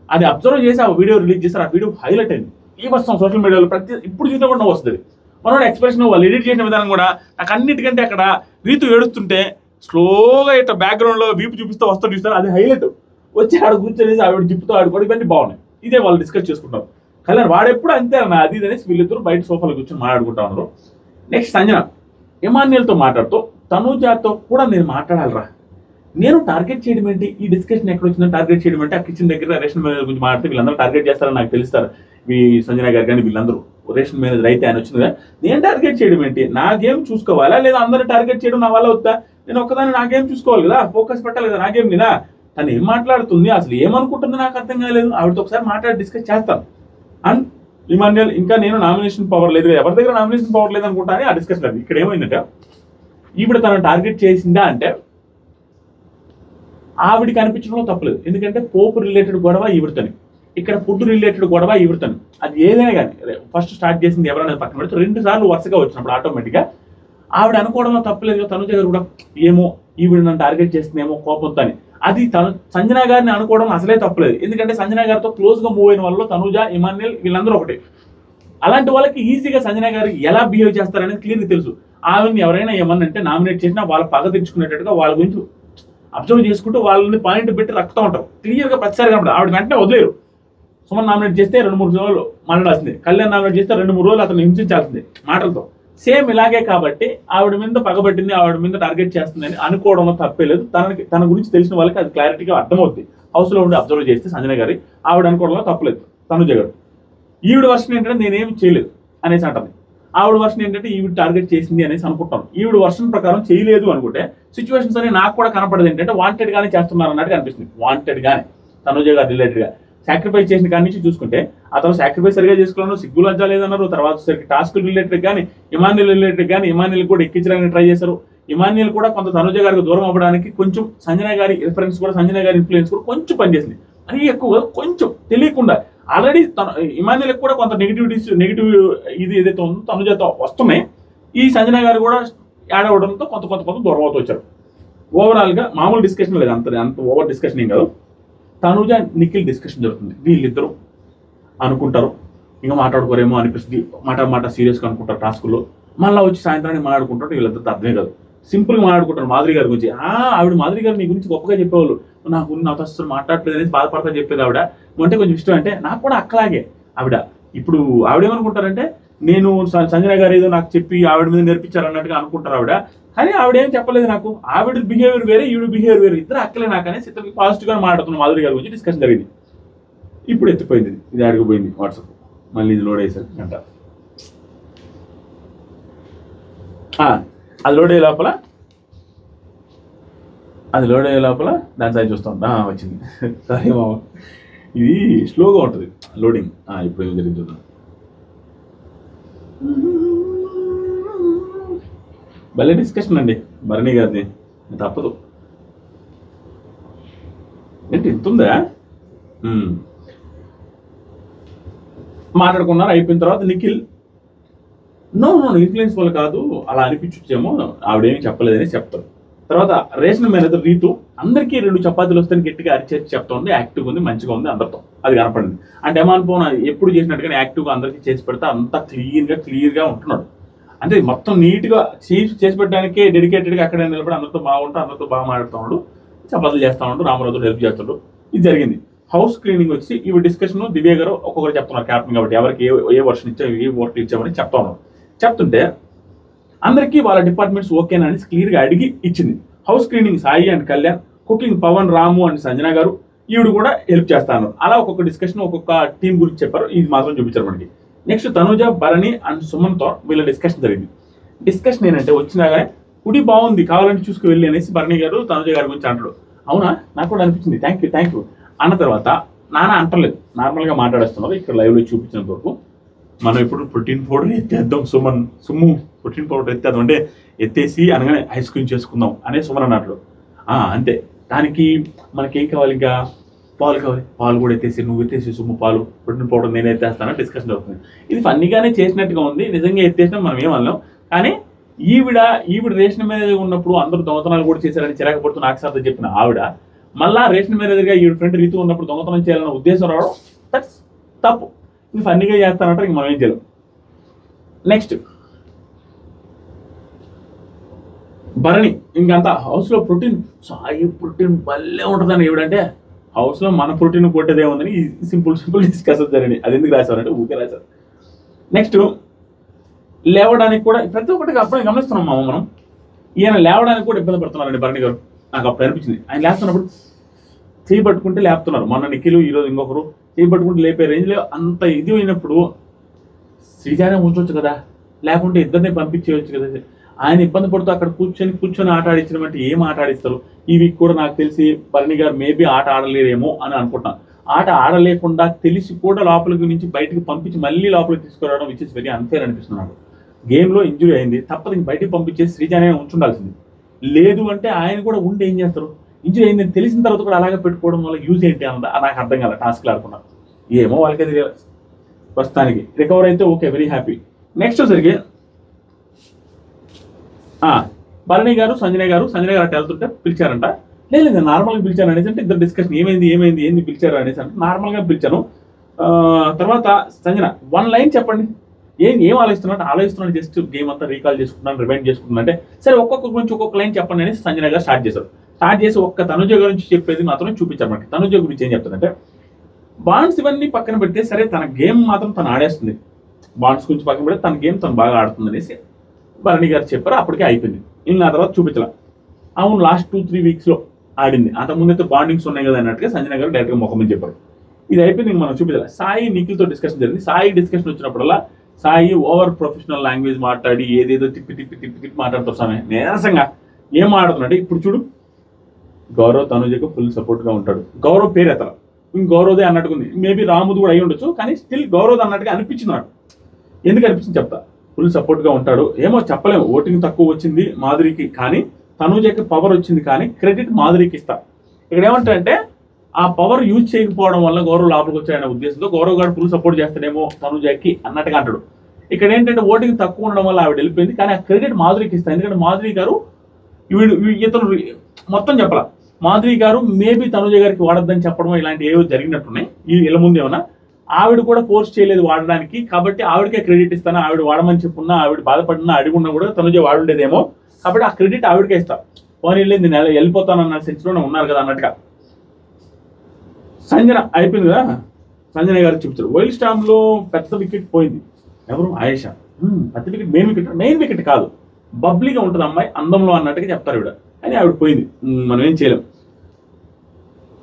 అది అబ్జర్వ్ చేసి ఆ వీడియో రిలీజ్ చేశారు. ఆ వీడియో హైలైట్ అయింది. ఈ వస్తాం సోషల్ మీడియాలో ఇప్పుడు చూసినా కూడా వస్తుంది. మనోడు ఎక్స్ప్రెషన్ వాళ్ళు ఎడిట్ చేసిన విధానం కూడా నాకు అన్నిటికంటే అక్కడ రీతు ఏడుస్తుంటే స్లోగా ఇట్లా బ్యాక్గ్రౌండ్లో వీపు చూపిస్తూ వస్తూ చూస్తారు, అది హైలైట్. వచ్చి ఆడ కూర్చొని ఆవిడ జిప్పుతో ఆడుకోవడం ఇవన్నీ బాగున్నాయి. ఇదే వాళ్ళు డిస్కస్ చేసుకుంటారు. కళ్యాణ్ వాడెప్పుడు అంతే అన్న అది అనేసి వీళ్ళిద్దరు బయట సోఫాలో కూర్చొని మాట్లాడుకుంటా ఉన్నారు. నెక్స్ట్ సంజన ఇమాన్యుయల్తో మాట్లాడుతూ తనూజాతో కూడా నేను మాట్లాడాలిరా, నేను టార్గెట్ చేయడం ఏంటి, ఈ డిస్కషన్ ఎక్కడ వచ్చిందని టార్గెట్ చేయడం అంటే ఆ కిచెన్ దగ్గర రేషన్ మేనేజర్ గురించి మాట్లాడితే వీళ్ళందరూ టార్గెట్ చేస్తారని నాకు తెలుస్తారు. ఈ సంజన గారు కానీ వీళ్ళందరూ రేషన్ మేనేజర్ అయితే ఆయన వచ్చింది కదా, నేను టార్గెట్ చేయడం ఏంటి, నా గేమ్ చూసుకోవాలా లేదా అందరూ టార్గెట్ చేయడం నా వల్ల వద్దా, నేను ఒక్కదాన్ని నా గేమ్ చూసుకోవాలి కదా, ఫోకస్ పెట్టాలి కదా నా గేమ్ మీద. తను ఏం మాట్లాడుతుంది అసలు ఏమనుకుంటుంది నాకు అర్థం కాలేదు. ఆవిడతో ఒకసారి మాట్లాడి డిస్కస్ చేస్తాను. అండ్ ఇమాన్యుయల్ ఇంకా నేను నామినేషన్ పవర్ లేదు, ఎవరి దగ్గర నామినేషన్ పవర్ లేదు అనుకుంటా అని ఆ డిస్కషన్ అది. ఇక్కడ ఏమైందంటే ఈవిడ తనను టార్గెట్ చేసిందా అంటే ఆవిడికి అనిపించడంలో తప్పలేదు. ఎందుకంటే పోపు రిలేటెడ్ గొడవ ఈవిడతని, ఇక్కడ ఫుడ్ రిలేటెడ్ గొడవ ఈవిడతని, అది ఏదైనా కానీ ఫస్ట్ స్టార్ట్ చేసింది ఎవరైనా పక్కన పెడితే 2 సార్లు వరుసగా వచ్చినప్పుడు ఆటోమేటిక్గా ఆవిడ అనుకోవడంలో తప్పలేదు. తనుజ గారు కూడా ఏమో ఈవిడ నన్ను టార్గెట్ చేస్తుందేమో కోపంతో అని, అది సంజన గారిని అనుకోవడం అసలే తప్పలేదు. ఎందుకంటే సంజన గారితో క్లోజ్గా మూవ్ అయిన వాళ్ళు తనుజ, ఇమాన్యుయల్ వీళ్ళందరూ ఒకటే. అలాంటి వాళ్ళకి ఈజీగా సంజన గారు ఎలా బిహేవ్ చేస్తారనేది క్లియర్గా తెలుసు. ఆవిడని ఎవరైనా ఏమన్నంటే నామినేట్ చేసినా వాళ్ళ పగ తెచ్చుకునేటట్టుగా వాళ్ళ గురించి అబ్జర్వ్ చేసుకుంటూ వాళ్ళని పాయింట్ పెట్టి రక్తం ఉంటారు క్లియర్గా ప్రతిసారి కనపడదు. ఆవిడ వెంటనే వదిలేరు. సుమన్ నామినేట్ చేస్తే 2-3 రోజులు మాట్లాడాల్సిందే, కళ్యాణ్ నామినేట్ చేస్తే 2-3 రోజులు అతను హింసించాల్సిందే మాటలతో. సేమ్ ఇలాగే కాబట్టి ఆవిడ మీద పగబట్టింది, ఆవిడ మీద టార్గెట్ చేస్తుందని అనుకోవడంలో తప్పే లేదు. తన గురించి తెలిసిన వాళ్ళకి అది క్లారిటీగా అర్థమవుతుంది. హౌస్లో ఉండి అబ్జర్వ్ చేస్తే సంజన గారి ఆవిడ అనుకోవడంలో తప్పలేదు తనుజ గారు. ఈవిడ వర్షన్ ఏంటంటే నేనేమి చేయలేదు అనేసి అంటుంది. ఆవిడ వర్షన్ ఏంటంటే ఈవిడ టార్గెట్ చేసింది అనేసి అనుకుంటాను. ఈవిడ వర్షన్ ప్రకారం చేయలేదు అనుకుంటే సిచ్యువేషన్స్ అని నాకు కూడా కనపడదు ఏంటంటే వాంటెడ్ గానే చేస్తున్నారు అన్నట్టు అనిపిస్తుంది. వాంటెడ్ గానే తనుజ గారు రిలేటెడ్ గా సాక్రిఫైస్ చేసిన కాడి నుంచి చూసుకుంటే అతను సాక్రిఫైస్ సరిగా చేసుకున్నాను, సిగ్గు లజ్జా లేదన్నారు. తర్వాత సరికి టాస్క్ రిలేటెడ్ కానీ ఇమాన్యుల్ రిలేటెడ్ కానీ ఇమాన్యుల్ కూడా ఎక్కించడానికి ట్రై చేశారు. ఇమాన్యుల్ కూడా కొంత తనుజ గారికి దూరం అవ్వడానికి కొంచెం సంజన గారి రిఫరెన్స్ కూడా సంజన గారి ఇన్ఫ్లుయెన్స్ కూడా కొంచెం పనిచేసింది. అది ఎక్కువగా కొంచెం తెలియకుండా ఆల్రెడీ ఇమాన్యుల్ కూడా కొంత నెగిటివ్ ఇది ఏదైతే ఉందో తనుజతో వస్తున్నాయి. ఈ సంజన గారు కూడా యాడ్ అవ్వడంతో కొంత కొంత కొంత దూరం అవుతూ వచ్చారు. ఓవరాల్ గా మామూలు డిస్కషన్ లేదు, అంత ఓవర్ డిస్కషన్ ఏం కాదు. తనుజ నిఖిల్ డిస్కషన్ జరుగుతుంది. వీళ్ళిద్దరూ అనుకుంటారు ఇంకా మాట్లాడుకోరేమో అనిపిస్తుంది. మాట సీరియస్గా అనుకుంటారు టాస్కుల్లో. మళ్ళీ వచ్చి సాయంత్రానికి మాట్లాడుకుంటారు. వీళ్ళంతా అర్థమే కాదు, సింపుల్గా మాట్లాడుకుంటారు. మాధురి గారి గురించి ఆవిడ మాధురి గారు నీ గురించి గొప్పగా చెప్పేవాళ్ళు, నాతో అసలు మాట్లాడలేదు అనేది బాధపడతా చెప్పేది ఆవిడ. అంటే కొంచెం ఇష్టం అంటే నాకు కూడా అక్కలాగే ఆవిడ. ఇప్పుడు ఆవిడేమనుకుంటారంటే నేను సంజన గారు ఏదో నాకు చెప్పి ఆవిడ మీద నేర్పించారు అన్నట్టుగా అనుకుంటారు ఆవిడ. కానీ ఆవిడేం చెప్పలేదు నాకు. ఆవిడ బిహేవియర్ వేరే, ఈవిడ బిహేవియర్ వేరే, ఇద్దరు అక్కలే నాకు అనేసి ఇద్దరికి పాజిటివ్గా మాట్లాడుతున్నాం. మాధురి గారి గురించి డిస్కషన్ జరిగింది. ఇప్పుడు ఎత్తిపోయింది, ఇది అడిగిపోయింది వాట్సాప్. మళ్ళీ ఇది లోడ్ అయ్యేసరి అంట. అది లోడ్ అయ్యే లోపల దాని సైజ్ చూస్తాం. వచ్చింది. సరే మామ, ఇది స్లోగా ఉంటుంది లోడింగ్. ఇప్పుడు ఏం జరిగింది చూద్దాం. భలే డిస్కషన్ అండి భరణి గారిది, తప్పదు. ఏంటి ఇంత ఉందా? మాట్లాడుకున్నారు. అయిపోయిన తర్వాత నిఖిల్ నో ఇన్ఫ్లుయెన్స్ వల్ల కాదు, అలా అనిపించొచ్చేమో, ఆవిడేమి చెప్పలేదని చెప్తారు. తర్వాత రేషన్ మేనేజర్ రీతు అందరికీ 2 చపాతీలు వస్తాయని గట్టిగా అరిచేసి చెప్తా ఉంది. యాక్టివ్గా ఉంది, మంచిగా ఉంది అందరితో. అది కనపడింది. అంటే ఎమాన్ పోన్ ఎప్పుడు చేసినట్టుగానే యాక్టివ్గా అందరికీ చేసి పెడితే అంత క్లియర్గా ఉంటున్నాడు. అంటే మొత్తం నీట్గా చేసి పెట్టడానికే డెడికేటెడ్గా అక్కడే నిలబడి అందరితో బాగుంటూ అందరితో బాగా మాట్లాడుతున్నాడు. చపాతీలు చేస్తా ఉండు, రామరాజు హెల్ప్ చేస్తాడు. ఇది జరిగింది. హౌస్ క్లీనింగ్ వచ్చి ఇవి డిస్కషన్ దివ్య గారు ఒక్కొక్కరు చెప్తున్నారు క్యాప్టెన్ కాబట్టి ఎవరికి ఏ వర్షన్ ఇచ్చాము ఏ వర్క్ ఇచ్చామని చెప్తా ఉన్నారు. చెప్తుంటే అందరికీ వాళ్ళ డిపార్ట్మెంట్స్ ఓకేనా అని క్లియర్గా అడిగి ఇచ్చింది. House cleaning Sai and Kalyan, cooking Pawan, Ramu and Sanjana garu, ఈవిడ కూడా హెల్ప్ చేస్తాను. అలా ఒక్కొక్క డిస్కషన్ ఒక్కొక్క టీం గురించి చెప్పారు. ఇది మాత్రం చూపించారు మనకి. నెక్స్ట్ తనుజ, భరణి అండ్ సుమన్తో వీళ్ళ డిస్కషన్ జరిగింది. డిస్కషన్ ఏంటంటే వచ్చినాగానే కుడి బాగుంది కావాలంటే చూసుకు వెళ్ళి అనేసి భరణి గారు తనుజ గారి గురించి అంటాడు. అవునా, నాకు కూడా అనిపించింది, థ్యాంక్ యూ అన్న తర్వాత నాన్న అంటలేదు, నార్మల్గా మాట్లాడేస్తున్నారు. ఇక్కడ లైవ్లో చూపించినంత వరకు మనం ఇప్పుడు ప్రోటీన్ పౌడర్ ఎత్తేద్దాం సుమ్ము ప్రోటీన్ పౌడర్ ఎత్తేద్దాం అంటే ఎత్తేసి అనగానే ఐస్ క్రీమ్ చేసుకుందాం అనే సుమన్ అన్నట్లు. అంతే, దానికి మనకేం కావాలి, ఇంకా పాలు కావాలి, పాలు కూడా ఎత్తేసి నువ్వు ఎత్తేసి సుమ్ము పాలు ప్రోటీన్ పౌడర్ నేను ఎత్తేస్తానని డిస్కషన్ అవుతుంది. ఇది ఫన్నీగానే చేసినట్టుగా ఉంది, నిజంగా ఎత్తేసినా మనం ఏమన్నాం. కానీ ఈవిడ రేషన్ మేనేజర్ ఉన్నప్పుడు అందరూ దొంగతనాలు కూడా చేశారని చిరాకు పడుతూ నాకు సార్ చెప్పిన ఆవిడ మళ్ళా రేషన్ మేనేజర్గా ఈవిడ ఫ్రెండ్ రీతు ఉన్నప్పుడు దొంగతనం చేయాలన్న ఉద్దేశం రావడం దట్స్ తప్పు. ఇది ఫన్నీగా చేస్తానంటే ఇంక మనం ఏం చేయలేం. నెక్స్ట్ భరణి ఇంకంతా హౌస్లో ప్రోటీన్ భలే ఉంటుందని ఏమిటంటే హౌస్లో మన ప్రోటీన్ కొట్టేదే ఉందని సింపుల్ డిస్కషన్ జరిగింది. అది ఎందుకు రాశారంటే ఊరికే రాశారు. నెక్స్ట్ లేవడానికి కూడా ప్రతి ఒక్కటికి అప్పుడే గమనిస్తున్నాం మనం. ఈయన లేవడానికి కూడా ఇబ్బంది పడుతున్నారండి భరణి గారు. నాకు అప్పుడు అనిపించింది ఆయన లేస్తున్నప్పుడు చేయి పట్టుకుంటే లేపుతున్నారు. మొన్న నిఖిలు ఈరోజు ఇంకొకరు చేయి పట్టుకుంటే లేపే రేంజ్లో అంత ఇది అయినప్పుడు శ్రీజానే ఉంచవచ్చు కదా, లేకుంటే ఇద్దరిని పంపించేయచ్చు కదా. ఆయన ఇబ్బంది పడుతూ అక్కడ కూర్చొని ఆట ఆడించడం అంటే ఏం ఆట ఆడిస్తారు? ఈ వీక్ కూడా నాకు తెలిసి భరణి గారు మేబీ ఆట ఆడలేరేమో అని అనుకుంటున్నాను. ఆట ఆడలేకుండా తెలిసి కూడా లోపలికి నుంచి బయటకు పంపించి మళ్ళీ లోపలికి తీసుకురావడం విచ్ ఇస్ వెరీ అన్ఫేర్ అనిపిస్తున్నాడు. గేమ్లో ఇంజురీ అయింది, తప్పదు ఇంక బయటకు పంపించేసి శ్రీజానే ఉంచుండాల్సింది. లేదు అంటే ఆయన కూడా ఉండి ఏం చేస్తారు? ఇంజురీ అయిందని తెలిసిన తర్వాత కూడా అలాగే పెట్టుకోవడం వల్ల యూజ్ ఏంటి అన్నది నాకు అర్థం కాదు. టాస్క్లు ఆడుకున్నారు ఏమో వాళ్ళకి అది ప్రస్తుతానికి రికవర్ అయితే ఓకే, వెరీ హ్యాపీ. నెక్స్ట్ సరికి భరణి గారు సంజన గారు అటు వెళ్తుంటే పిలిచారంట. లేదు నార్మల్గా పిలిచాను అనేసి అంటే ఇద్దరు డిస్కషన్ ఏంది పిలిచారు అనేసి అంటే నార్మల్గా పిలిచాను. తర్వాత సంజన 1 లైన్ చెప్పండి, ఏం ఆలోచిస్తున్నాడు జస్ట్ గేమ్ అంతా రీకాల్ చేసుకుంటున్నాను రిమైండ్ చేసుకుంటున్నాను అంటే సరే ఒక్కొక్క గురించి ఒక్కొక్క లైన్ చెప్పండి అనేసి సంజన గారు స్టార్ట్ చేసి ఒక్క తనుజ గురించి చెప్పేది మాత్రం చూపించారు మనకి. తనుజ గురించి ఏం చెప్తారంటే బాండ్స్ ఇవన్నీ పక్కన పెడితే సరే తన గేమ్ మాత్రం తను ఆడేస్తుంది, బాండ్స్ గురించి పక్కన పెడితే తన గేమ్ తను బాగా ఆడుతుంది అనేసి భరణి గారు చెప్పారు. అప్పటికే అయిపోయింది. ఇంకా ఆ తర్వాత చూపించాల. అవును లాస్ట్ 2-3 వీక్స్లో ఆడింది. అంతకుముందు బాండింగ్స్ ఉన్నాయి కదా అన్నట్టుగా సంజన గారు డైరెక్ట్గా ముఖం మీద చెప్పారు. ఇది అయిపోయింది, మనం చూపించాలి. సాయి నిఖిల్తో డిస్కషన్ జరిగింది. సాయి డిస్కషన్ వచ్చినప్పుడల్లా సాయి ఓవర్ ప్రొఫెషనల్ లాంగ్వేజ్ మాట్లాడి ఏదేదో తిప్పి తిప్పి తిప్పి తిప్పి మాట్లాడుతారు. సామె నీరసంగా ఏం మాట్లాడుతున్నాడు. ఇప్పుడు చూడు, గౌరవ్ తనుజకు ఫుల్ సపోర్ట్గా ఉంటాడు. గౌరవ్ పేరు ఎత్తల, గౌరవదే అన్నట్టుకుంది. మేబీ రాముది కూడా అయి ఉండొచ్చు, కానీ స్టిల్ గౌరవ్ అన్నట్టుగా అనిపించింది నాకు. ఎందుకు అనిపించింది చెప్తా. ఫుల్ సపోర్ట్గా ఉంటాడు. ఏమో చెప్పలేము, ఓటింగ్ తక్కువ వచ్చింది మాధురికి, కానీ తనుజకి పవర్ వచ్చింది, కానీ క్రెడిట్ మాధురికి ఇస్తా. ఇక్కడ ఏమంటారంటే ఆ పవర్ యూజ్ చేయకపోవడం వల్ల గౌరవ్ లోపలికి వచ్చాయనే ఉద్దేశంతో గౌరవ్ గారు ఫుల్ సపోర్ట్ చేస్తాడేమో తనుజకి అన్నట్టుగా అంటాడు. ఇక్కడ ఏంటంటే ఓటింగ్ తక్కువ ఉండడం వల్ల ఆవిడ వెళ్ళిపోయింది, కానీ ఆ క్రెడిట్ మాధురికి ఇస్తాను. ఎందుకంటే మాధురి గారు ఇతను మొత్తం చెప్పాల. మాధురి గారు మేబీ తనుజ గారికి వాడద్దని చెప్పడం ఇలాంటి ఏవో జరిగినట్టున్నాయి ఈ ఇళ్ళ ముందు. ఏమన్నా ఆవిడ కూడా ఫోర్స్ చేయలేదు వాడడానికి, కాబట్టి ఆవిడకే క్రెడిట్ ఇస్తాను. ఆవిడ వాడమని చెప్పున్నా, ఆవిడ బాధపడినా, అడిగున్నా కూడా తనుజ వాడుండేదేమో, కాబట్టి ఆ క్రెడిట్ ఆవిడకే ఇస్తా. పోనీ నేను వెళ్ళిపోతానన్న సెన్స్లోనే ఉన్నారు కదా అన్నట్టుగా. సంజన అయిపోయింది కదా, సంజన గారు చెప్తారు. వైల్డ్ స్టామ్ లో పెద్ద వికెట్ పోయింది. ఎవరు? ఆయేషా. పెద్ద వికెట్, మెయిన్ వికెట్ కాదు, బబ్లీగా ఉంటుంది అమ్మాయి అందంలో అన్నట్టుగా చెప్తారు ఇవిడ. అని ఆవిడ పోయింది, మనం ఏం చేయలేం.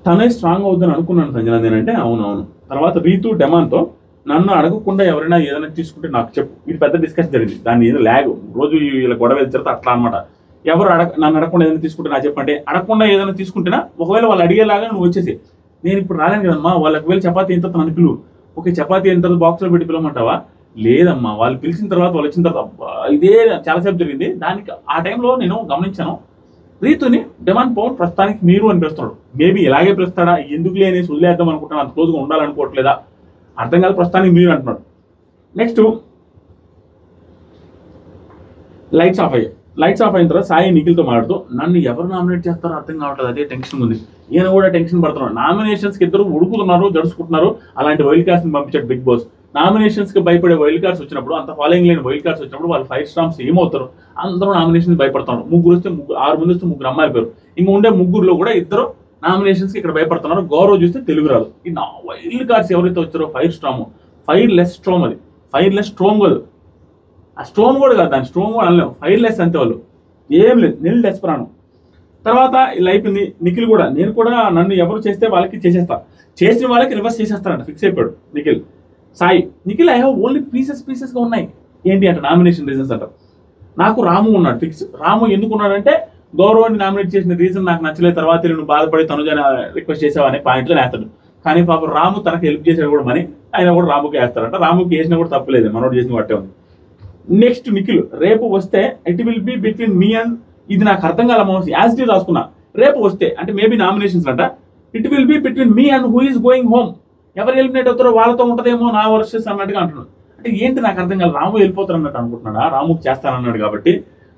తనే స్ట్రాంగ్ అవుతుందని అనుకున్నాను సంజన నేనంటే. అవునవును. తర్వాత రీతు డెమాన్తో నన్ను అడగకుండా ఎవరైనా ఏదైనా తీసుకుంటే నాకు చెప్పు. ఇది పెద్ద డిస్కషన్ జరిగింది. దాన్ని ఏదో ల్యాగ్ రోజు వీళ్ళ గొడవ వెళ్తారు అట్లా అనమాట. ఎవరు నన్ను అడగకుండా ఏదైనా తీసుకుంటే నాకు చెప్పంటే, అడగకుండా ఏదైనా తీసుకుంటేనా ఒకవేళ వాళ్ళు అడిగేలాగా నువ్వు వచ్చేసి, నేను ఇప్పుడు రాలేను కదమ్మా, వాళ్ళకి వేళ చపాతీ ఎంత నన్ను పిలువు. ఓకే, చపాతీ ఎంత బాక్స్లో పెట్టి పిలవమంటావా? లేదమ్మా, వాళ్ళు పిలిచిన తర్వాత వాళ్ళు వచ్చిన తర్వాత ఇదే చాలాసేపు జరిగింది. దానికి ఆ టైంలో నేను గమనించాను, రీతుని డిమాండ్ పవర్ ప్రస్తుతానికి మీరు అని పిలుస్తున్నాడు. మేబీ ఇలాగే పిలుస్తాడా, ఎందుకు లేని వదిలేద్దాం అనుకుంటాను, అంత క్లోజ్గా ఉండాలనుకోవట్లేదా అర్థం కాదు. ప్రస్తుతానికి మీరు అంటున్నాడు. నెక్స్ట్ లైట్స్ ఆఫ్ అయ్యాయి. లైట్స్ ఆఫ్ అయిన తర్వాత సాయి నిఖిల్తో మాట్లాడుతూ నన్ను ఎవరు నామినేట్ చేస్తారో అర్థం కావట్లేదు, అదే టెన్షన్ ఉంది. ఈయన కూడా టెన్షన్ పడుతున్నాడు. నామినేషన్స్కి ఇద్దరు ఉడుకుతున్నారు, జడుచుకుంటున్నారు. అలాంటి వైల్డ్ కార్డ్స్ని పంపించాడు బిగ్ బాస్. నామినేషన్స్కి భయపడే వైల్డ్ కార్డ్స్ వచ్చినప్పుడు, అంత ఫాలోయింగ్ లేని వైల్డ్ కార్డ్స్ వచ్చినప్పుడు వాళ్ళు 5 స్టార్స్ ఏమవుతారు? అందరూ నామినేషన్స్ భయపడుతున్నారు. 3 వస్తే 6 మంది వస్తే 3 అమ్మాయిల పేరు. ఇంకా ఉండే 3లో కూడా 2 నామినేషన్స్కి ఇక్కడ భయపడుతున్నారు. గౌరవ్ చూస్తే తెలుగు రాదు. ఈ వైల్డ్ కార్డ్స్ ఎవరైతే వచ్చారో 5 స్ట్రామ్, 5 లెస్ స్ట్రోమ్, అది 5 లెస్ స్ట్రోమ్ కాదు, ఆ స్ట్రోమ్ కూడా కాదు, దాని స్ట్రోమ్ కూడా అనలేము, 5 లెస్ అంతే. వాళ్ళు ఏం లేదు, నిల్ డెస్పరాను. తర్వాత ఇలా అయిపోయింది. నిఖిల్ కూడా, నేను కూడా నన్ను ఎవరు చేస్తే వాళ్ళకి చేసేస్తా, చేసిన వాళ్ళకి రివర్స్ చేసేస్తారంట, ఫిక్స్ అయిపోయాడు Nikhil. Sai Nikhil I have only పీసెస్గా ఉన్నాయి. ఏంటి అంటే నామినేషన్ రీజన్స్ అంటారు. నాకు రాము ఉన్నాడు ఫిక్స్. రాము ఎందుకు ఉన్నాడంటే గౌరవాన్ని నామినేట్ చేసిన రీజన్ నాకు నచ్చలేదు, తర్వాత నువ్వు బాధపడి తనుజ రిక్వెస్ట్ చేసావనే పాయింట్లో వేస్తాడు. కానీ పాపం రాము తనకు హెల్ప్ చేసాడు కూడా మనీ, ఆయన కూడా రాముకి వేస్తాడంట. రాముకి వేసినా కూడా తప్పలేదు, మనోడు చేసిన బట్టే ఉంది. నెక్స్ట్ నిఖిల్, రేపు వస్తే it will be between me and, ఇది నాకు అర్థం కాల, యాజ్ టీ రాసుకున్నా. రేపు వస్తే అంటే మేబీ నామినేషన్స్ అంట, it will be between me and who is going home. ఎవరు ఎలిమినేట్ అవుతారో వాళ్ళతో ఉంటదేమో నా వర్సెస్ అన్నట్టుగా అంటున్నాడు. అంటే ఏంటి నాకు అర్థం కాదు, రాము వెళ్ళిపోతారు అన్నట్టు అనుకుంటున్నాడా, రాముకి చేస్తానన్నాడు కాబట్టి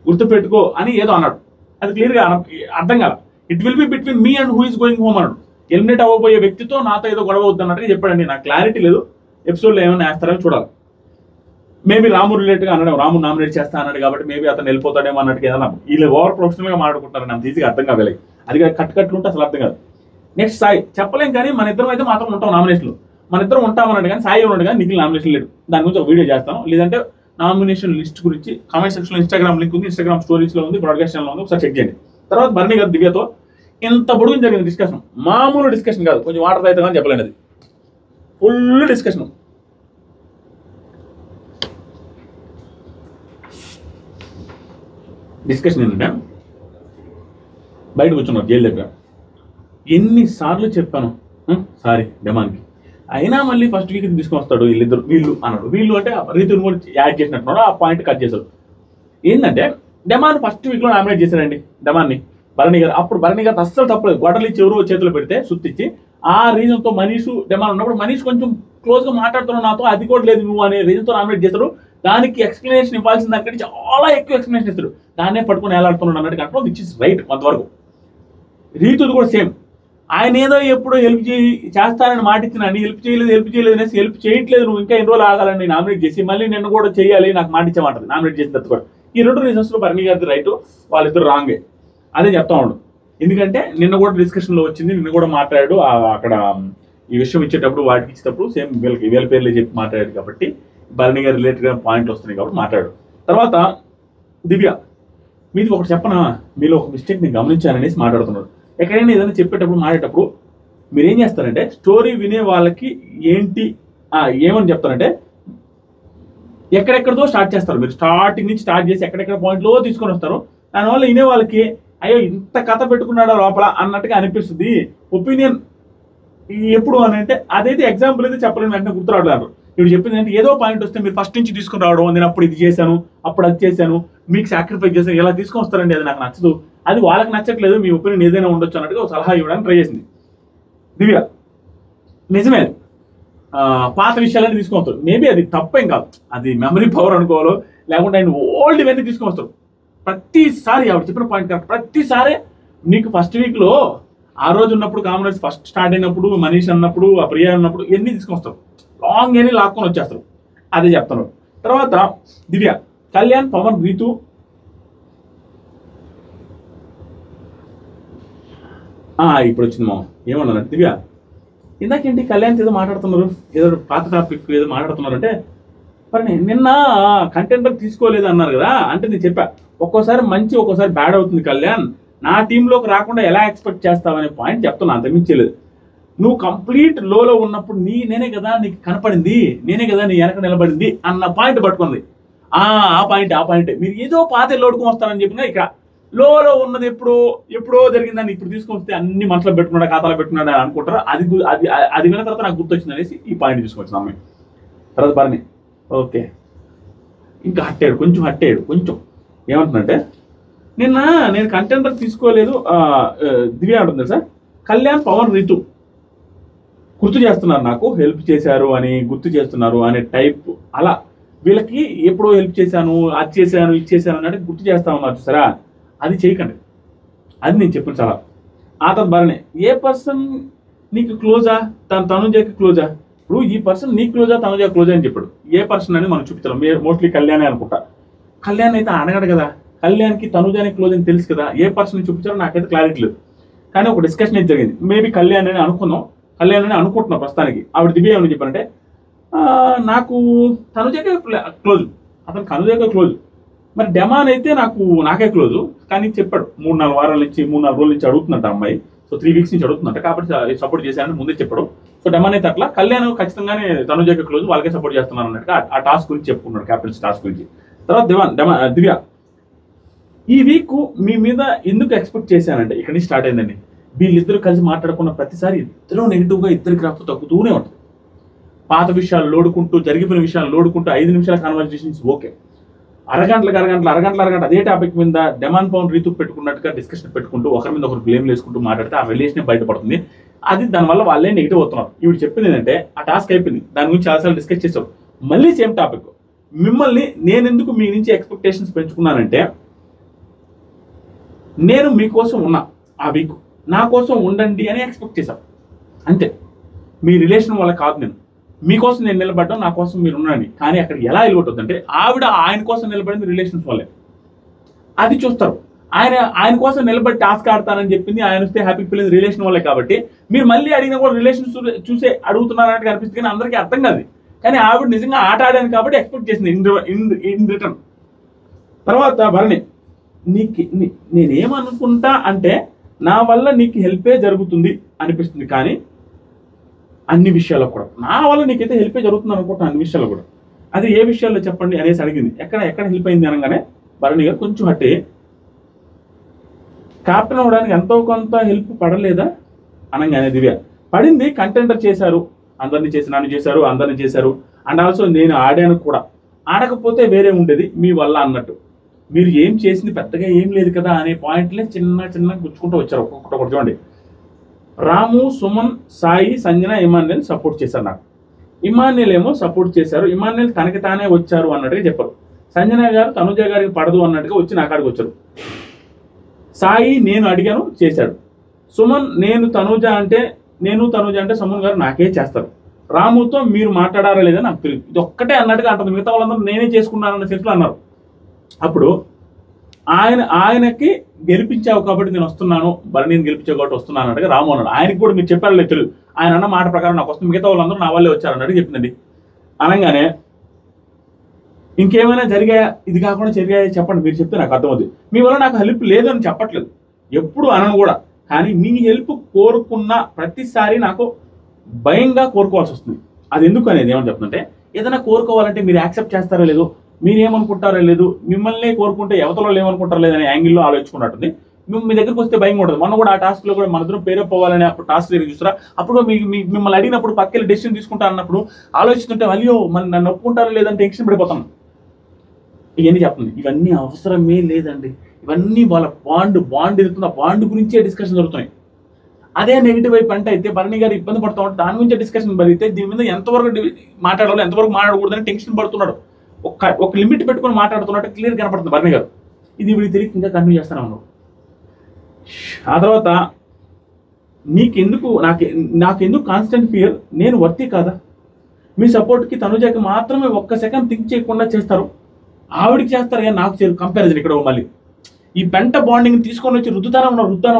గుర్తుపెట్టుకో అని ఏదో అన్నాడు. అది క్లియర్గా అర్థం కాల. It will be between me and who is going home అన్నాడు. ఎలిమినేట్ అవ్వబోయే వ్యక్తితో నాతో ఏదో గొడవ వద్దన్నట్టుగా చెప్పాడండి. నాకు క్లారిటీ లేదు, ఎపిసోడ్లో ఏమైనా వేస్తారని చూడాలి. మేబీ రాము రిలేటెడ్గా అన్నాడు, రాము నామినేట్ చేస్తా అన్నాడు కాబట్టి మేబీ అతను వెళ్ళిపోతాడేమో అన్నట్టుగా ఏదన్నా. వీళ్ళు ఓవర్ ప్రొఫెషనల్గా మాట్లాడుకుంటారని అంత ఈజీగా అర్థం కావాలి. అది కట్లు ఉంటే అసలు అర్థం కాదు. నెక్స్ట్ సాయి, చెప్పలేం కానీ మన ఇద్దరం అయితే మాత్రం ఉంటాం నామినేషన్లు, మన ఇద్దరం ఉంటామన్నాడు. కానీ సాయి ఉన్నాడు కానీ నిఖిల్ నామినేషన్ లేడు. దాని గురించి ఒక వీడియో చేస్తాను. లేదంటే నామినేషన్ లిస్ట్ గురించి కామెంట్ సెక్షన్లో ఇన్స్టాగ్రామ్ లింక్ ఉంది, ఇన్స్టాగ్రామ్ స్టోరీస్లో ఉంది, బ్రాడ్కాస్ట్ ఛానల్లో ఉంది, ఒకసారి చెక్ చేయండి. తర్వాత భరణి గారు దివ్యతో ఇంత పొడుగు జరిగింది డిస్కషన్, మామూలు డిస్కషన్ కాదు, కొంచెం వాటర్ అయితే కానీ చెప్పలేనిది, ఫుల్ డిస్కషన్. డిస్కషన్ ఏంటంటే బయట కూర్చున్నారు జైలు దగ్గర. ఎన్నిసార్లు చెప్పాను సారీ డెమాన్కి, అయినా మళ్ళీ ఫస్ట్ వీక్ తీసుకొని వస్తాడు వీళ్ళు అన్నాడు. వీళ్ళు అంటే రీతుని కూడా యాడ్ చేసినట్టున్నాడు, ఆ పాయింట్ కట్ చేశాడు. ఏంటంటే డెమాన్ ఫస్ట్ వీక్లో నామినేట్ చేశారండి డెమాన్ని, భరణి గారు. అప్పుడు భరణి గారు అస్సలు తప్పలేదు, గొడవలు ఇచ్చి ఎవరు చేతిలో పెడితే సుత్తిచ్చి, ఆ రీజన్తో మనీష్ డెమాన్ ఉన్నప్పుడు మనీష్ కొంచెం క్లోజ్గా మాట్లాడుతున్నావు నాతో, అది కూడా లేదు నువ్వు అనే రీజన్తో నామినేట్ చేశాడు. దానికి ఎక్స్ప్లెనేషన్ ఇవ్వాల్సిన దానికంటే చాలా ఎక్కువ ఎక్స్ప్లెనేషన్ ఇస్తాడు, దాన్నే పట్టుకుని వేలాడుతున్నాడు అన్నట్టు కంటే విచ్ ఇస్ రైట్ కొంతవరకు. రీతుది కూడా సేమ్, ఆయన ఏదో ఎప్పుడో హెల్ప్ చేస్తానని మాట ఇచ్చినాన్ని హెల్ప్ చేయలేదు అనేసి హెల్ప్ చేయట్లేదు, నువ్వు ఇంకా ఎన్ని రోజులు ఆగాలని నామినేట్ చేసి మళ్ళీ నిన్ను కూడా చేయాలి నాకు మాట ఇచ్చామంటది నామినేట్ చేసిన తర్వాత కూడా. ఈ 2 రీజన్స్లో భరణి గారిది రైట్, వాళ్ళిద్దరు రాంగే, అదే చెప్తా ఉండు. ఎందుకంటే నిన్న కూడా డిస్కషన్లో వచ్చింది, నిన్న కూడా మాట్లాడాడు అక్కడ ఈ విషయం ఇచ్చేటప్పుడు, వాటికి ఇచ్చేటప్పుడు సేమ్ వీళ్ళ పేర్లే చెప్పి మాట్లాడాడు కాబట్టి భరణి గారు రిలేటెడ్గా పాయింట్లు వస్తున్నాయి కాబట్టి మాట్లాడాడు. తర్వాత దివ్య, మీది ఒకటి చెప్పనా, మీలో ఒక మిస్టేక్ నేను గమనించాననేసి మాట్లాడుతున్నాడు. ఎక్కడైనా ఏదైనా చెప్పేటప్పుడు మాట్లాడేటప్పుడు మీరు ఏం చేస్తారంటే స్టోరీ వినే వాళ్ళకి ఏంటి ఏమని చెప్తారంటే ఎక్కడెక్కడితో స్టార్ట్ చేస్తారు. మీరు స్టార్టింగ్ నుంచి స్టార్ట్ చేసి ఎక్కడెక్కడ పాయింట్లో తీసుకొని వస్తారు. దానివల్ల వినే వాళ్ళకి అయ్యో ఇంత కథ పెట్టుకున్నాడో లోపల అన్నట్టుగా అనిపిస్తుంది. ఒపీనియన్ ఎప్పుడు అని అంటే అదైతే ఎగ్జాంపుల్ అయితే చెప్పలేని వెంటనే గుర్తు రావట్లేదు. ఇప్పుడు చెప్పింది అంటే ఏదో పాయింట్ వస్తే మీరు ఫస్ట్ నుంచి తీసుకుని రావడం, నేను అప్పుడు ఇది చేశాను, అప్పుడు అది చేశాను, మీకు సాక్రిఫైస్ చేశాను, ఇలా తీసుకొని వస్తారండి. అది నాకు నచ్చదు, అది వాళ్ళకి నచ్చట్లేదు, మీ ఒపీనియన్ ఏదైనా ఉండొచ్చు అన్నట్టుగా ఒక సలహా ఇవ్వడానికి ట్రై చేసింది దివ్య. నిజమే, పాత విషయాలన్నీ తీసుకొని వస్తారు. మేబీ అది తప్పేం కాదు, అది మెమరీ పవర్ అనుకోవాలో లేకుంటే ఆయన ఓల్డ్ ఇవన్నీ తీసుకొని వస్తారు. ప్రతిసారి ఆవిడ చెప్పిన పాయింట్ కరెక్ట్. ప్రతిసారి నీకు ఫస్ట్ వీక్లో ఆ రోజు ఉన్నప్పుడు కామనర్స్ ఫస్ట్ స్టార్ట్ అయినప్పుడు మనీష్ అన్నప్పుడు ఆ ప్రియా అన్నప్పుడు ఇవన్నీ తీసుకొస్తారు, లాంగ్ అని లాక్కొని వచ్చేస్తారు. అదే చెప్తాను. తర్వాత దివ్య, కళ్యాణ్, పవన్, రీతు, ఇప్పుడు వచ్చింది మా ఏమన్నా దివ్య ఇందాకేంటి కళ్యాణ్ ఏదో మాట్లాడుతున్నారు, ఏదో పాత టాపిక్ ఏదో మాట్లాడుతున్నారంటే మరి నిన్న కంటెంట్ తీసుకోలేదు అన్నారు కదా. అంటే నేను చెప్పా ఒక్కోసారి మంచి ఒక్కోసారి బ్యాడ్ అవుతుంది కళ్యాణ్, నా టీంలోకి రాకుండా ఎలా ఎక్స్పెక్ట్ చేస్తావనే పాయింట్ చెప్తున్నా, అంతమించలేదు. నువ్వు కంప్లీట్ లోలో ఉన్నప్పుడు నేనే కదా నీకు కనపడింది, నేనే కదా నీ వెనక నిలబడింది అన్న పాయింట్ పట్టుకుంది. ఆ పాయింట్ మీరు ఏదో పాత లోడుకుని వస్తానని చెప్పినా ఇక లోలో ఉన్నది ఎప్పుడో జరిగిందని ఇప్పుడు తీసుకొని వస్తే అన్ని మనసులో పెట్టుకున్నాడు, ఖాతాలో పెట్టుకున్నాడు అని అనుకుంటారు. అది విన్న తర్వాత నాకు గుర్తొచ్చింది అనేసి ఈ పాయింట్ తీసుకొచ్చిన అమ్మాయి. తర్వాత బాగానే ఓకే, ఇంకా కొంచెం ఏమంటున్నాడంటే నిన్న నేను కంటెంటర్ తీసుకోలేదు దివ్య అంటుంది సార్. కళ్యాణ్, పవన్, రీతు గుర్తు చేస్తున్నారు, నాకు హెల్ప్ చేశారు అని గుర్తు చేస్తున్నారు అనే టైప్. అలా వీళ్ళకి ఎప్పుడో హెల్ప్ చేశాను, అది చేశాను, ఇది చేశాను అన్నట్టు గుర్తు చేస్తా ఉన్నారు సరే, అది చేయకండి. అది నేను చెప్పిన చాలా. ఆ తర్వాత బాగానే ఏ పర్సన్ నీకు క్లోజా, తనుజకి క్లోజా. ఇప్పుడు ఈ పర్సన్ నీకు క్లోజా తనుజా క్లోజా అని చెప్పాడు. ఏ పర్సన్ అని మనం చూపిస్తాం, మోస్ట్లీ కళ్యాణే అనుకుంటా. కళ్యాణ్ అయితే అడగడు కదా, కళ్యాణ్కి తనుజాని క్లోజ్ అని తెలుసు కదా, ఏ పర్సన్ చూపించారో నాకైతే క్లారిటీ లేదు. కానీ ఒక డిస్కషన్ అయితే జరిగింది, మేబీ కళ్యాణ్ అని అనుకుంటున్నాం ప్రస్తుతానికి. ఆవిడ దివ్య ఏమని చెప్పారంటే నాకు తనుజకే క్లోజ్, అతనికి తనుజకే క్లోజ్, మరి డెమాన్ అయితే నాకే క్లోజు. కానీ చెప్పాడు 3-4 రోజుల నుంచి అడుగుతుందంట అమ్మాయి. సో 3 వీక్స్ నుంచి అడుగుతుందంట, కాబట్టి సపోర్ట్ చేశానని ముందే చెప్పాడు. సో డెమాన్ అయితే అట్లా, కళ్యాణ్ ఖచ్చితంగానే తనుజకే క్లోజ్, వాళ్ళకే సపోర్ట్ చేస్తున్నాను అన్నట్టుగా ఆ టాస్క్ గురించి చెప్పుకున్నాడు, క్యాప్టెన్సీ టాస్క్ గురించి. తర్వాత దివ్య, ఈ వీక్ మీ మీద ఎందుకు ఎక్స్పెక్ట్ చేశానంటే ఇక్కడి నుంచి స్టార్ట్ అయిందండి. వీళ్ళిద్దరు కలిసి మాట్లాడుకున్న ప్రతిసారి ఇద్దరు నెగిటివ్గా ఇద్దరికి గ్రాఫ్ తగ్గుతూనే ఉంటుంది. పాత విషయాలు లోడుకుంటూ, జరిగిపోయిన విషయాలు లోడుకుంటూ 5 నిమిషాల కాన్వర్జేషన్స్ ఓకే, అరగంట అదే టాపిక్ మీద డెమాన్, పవన్, రీతు పెట్టుకున్నట్టుగా డిస్కషన్ పెట్టుకుంటూ ఒకరి మీద ఒకరు బ్లేమ్ వేసుకుంటూ మాట్లాడితే ఆ రిలేషన్ బయటపడుతుంది. అది దానివల్ల వాళ్ళే నెగిటివ్ అవుతున్నారు. ఇవి చెప్పింది ఏంటంటే ఆ టాస్క్ అయిపోయింది, దాని గురించి చాలాసార్లు డిస్కస్ చేశారు. మళ్ళీ సేమ్ టాపిక్, మిమ్మల్ని నేనెందుకు మీ నుంచి ఎక్స్పెక్టేషన్స్ పెంచుకున్నానంటే నేను మీకోసం ఉన్నా, ఆ వీక్ నా కోసం ఉండండి అని ఎక్స్పెక్ట్ చేశాను అంతే. మీ రిలేషన్ వల్ల కాదు, నేను మీకోసం నేను నిలబడ్డాను, నా కోసం మీరు ఉండండి. కానీ అక్కడ ఎలా వెళ్ళగొట్టొద్దంటే ఆవిడ ఆయన కోసం నిలబడింది రిలేషన్స్ వల్లే, అది చూస్తారు. ఆయన కోసం నిలబడి టాస్క్ ఆడతానని చెప్పింది, ఆయన వస్తే హ్యాపీ ఫీల్ రిలేషన్ వల్లే. కాబట్టి మీరు మళ్ళీ అడిగినా కూడా రిలేషన్ చూసే అడుగుతున్నారన్నట్టు అనిపిస్తుంది, కానీ అందరికీ అర్థం కాదు. కానీ ఆవిడ నిజంగా ఆట ఆడాను కాబట్టి ఎక్స్పెక్ట్ చేసింది ఇన్ రిటర్న్. తర్వాత భరణి, నేనేమనుకుంటా అంటే నా వల్ల నీకు హెల్పే జరుగుతుంది అనిపిస్తుంది, కానీ అన్ని విషయాల్లో కూడా నా వల్ల నీకైతే హెల్పే జరుగుతుంది అనుకుంటున్నా, అన్ని విషయాల్లో కూడా. అది ఏ విషయాల్లో చెప్పండి అనేసి అడిగింది. ఎక్కడ హెల్ప్ అయింది అనగానే భరణి గారు కొంచెం హట్టే, క్యాప్టెన్ అవ్వడానికి ఎంతో కొంత హెల్ప్ పడలేదా అనగానే దివ్య, పడింది. కంటెంటర్ చేశారు, అందరినీ చేసి నన్ను చేశారు, అందరినీ చేశారు. అండ్ ఆల్సో నేను ఆడాను కూడా, ఆడకపోతే వేరే ఉండేది మీ వల్ల అన్నట్టు. మీరు ఏం చేసింది పెద్దగా ఏం లేదు కదా అనే పాయింట్లే చిన్న గుచ్చుకుంటూ వచ్చారు ఒక్కొక్కటి. చూడండి, రాము, సుమన్, సాయి, సంజన, ఇమాన్యుల్ సపోర్ట్ చేశారు నాకు. ఇమాన్యుల్ ఏమో సపోర్ట్ చేశారు, ఇమాన్యుల్ తనకి తానే వచ్చారు అన్నట్టుగా చెప్పారు. సంజన గారు తనుజ గారికి పడదు అన్నట్టుగా వచ్చి నా కాడికి వచ్చారు. సాయి నేను అడిగాను చేశాడు. సుమన్ నేను తనుజ అంటే సుమన్ గారు నాకే చేస్తారు. రాముతో మీరు మాట్లాడారా లేదా నాకు తెలియదు, ఇది ఒక్కటే అన్నట్టుగా అంటుంది. మిగతా వాళ్ళందరూ నేనే చేసుకున్నానన్న సెన్స్లో అన్నారు. అప్పుడు ఆయనకి గెలిపించావు కాబట్టి నేను వస్తున్నాను, భరణిని గెలిపించావు కాబట్టి వస్తున్నాను అన్నట్టుగా రాము అన్నాడు. ఆయనకి కూడా మీరు చెప్పారు లేదు తెలియదు, ఆయన అన్న మాట ప్రకారం నాకు వస్తుంది, మిగతా వాళ్ళందరూ నా వాళ్ళే వచ్చారన్నట్టు చెప్పిందండి. అనగానే ఇంకేమైనా జరిగాయా, ఇది కాకుండా జరిగాయా చెప్పండి, మీరు చెప్తే నాకు అర్థమవుతుంది. మీ వల్ల నాకు హెల్ప్ లేదు అని చెప్పట్లేదు, ఎప్పుడు అనను కూడా. కానీ మీ హెల్ప్ కోరుకున్న ప్రతిసారి నాకు భయంగా కోరుకోవాల్సి వస్తుంది. అది ఎందుకు అనేది ఏమని చెప్తుంటే, ఏదైనా కోరుకోవాలంటే మీరు యాక్సెప్ట్ చేస్తారో లేదో, మీరు ఏమనుకుంటారో లేదు, మిమ్మల్ని కోరుకుంటే ఎవతలో ఏమనుకుంటారో లేదనే యాంగిల్లో ఆలోచించుకున్నట్టుంది. మీ దగ్గరికి వస్తే భయం ఉంటుంది. మొన్న కూడా ఆ టాస్క్లో కూడా మన ఇద్దరం పేరప్ అవ్వాలని అప్పుడు టాస్క్ దగ్గర చూస్తారా, అప్పుడు మిమ్మల్ని అడిగినప్పుడు పక్కకి డెసిషన్ తీసుకుంటా అన్నప్పుడు ఆలోచిస్తుంటే అయ్యో మళ్ళీ నన్ను ఒప్పుకుంటారో లేదని టెన్షన్ పడిపోతాను. ఇవన్నీ చెప్తుంది. ఇవన్నీ అవసరమే లేదండి. ఇవన్నీ వాళ్ళ బాండ్ ఎదుగుతున్న బాండ్ గురించే డిస్కషన్ జరుగుతున్నాయి. అదే నెగిటివ్ వైపు అంటే అయితే భరణి గారు ఇబ్బంది పడుతూ ఉంటే దాని గురించే డిస్కషన్ పడితే దీని మీద ఎంతవరకు మాట్లాడాలో ఎంతవరకు మాట్లాడకూడదని టెన్షన్ పడుతున్నాడు. ఒక లిమిట్ పెట్టుకొని మాట్లాడుతున్నట్టు క్లియర్ కనపడుతుంది భరణి గారు. ఇది వీడికి తెలియక ఇంకా కంటిన్యూ చేస్తానే ఉన్నాడు. ఆ తర్వాత నాకెందుకు కాన్స్టెంట్ ఫియర్, నేను వర్తి కాదా, మీ సపోర్ట్కి తనుజకి మాత్రమే ఒక్క సెకండ్ థింక్ చేయకుండా చేస్తారు, ఆవిడికి చేస్తారు కానీ నాకు చేయరు. కంపారిజన్ ఇక్కడ మళ్ళీ ఈ పెంట బాండింగ్ తీసుకొని వచ్చి రుద్దుతానే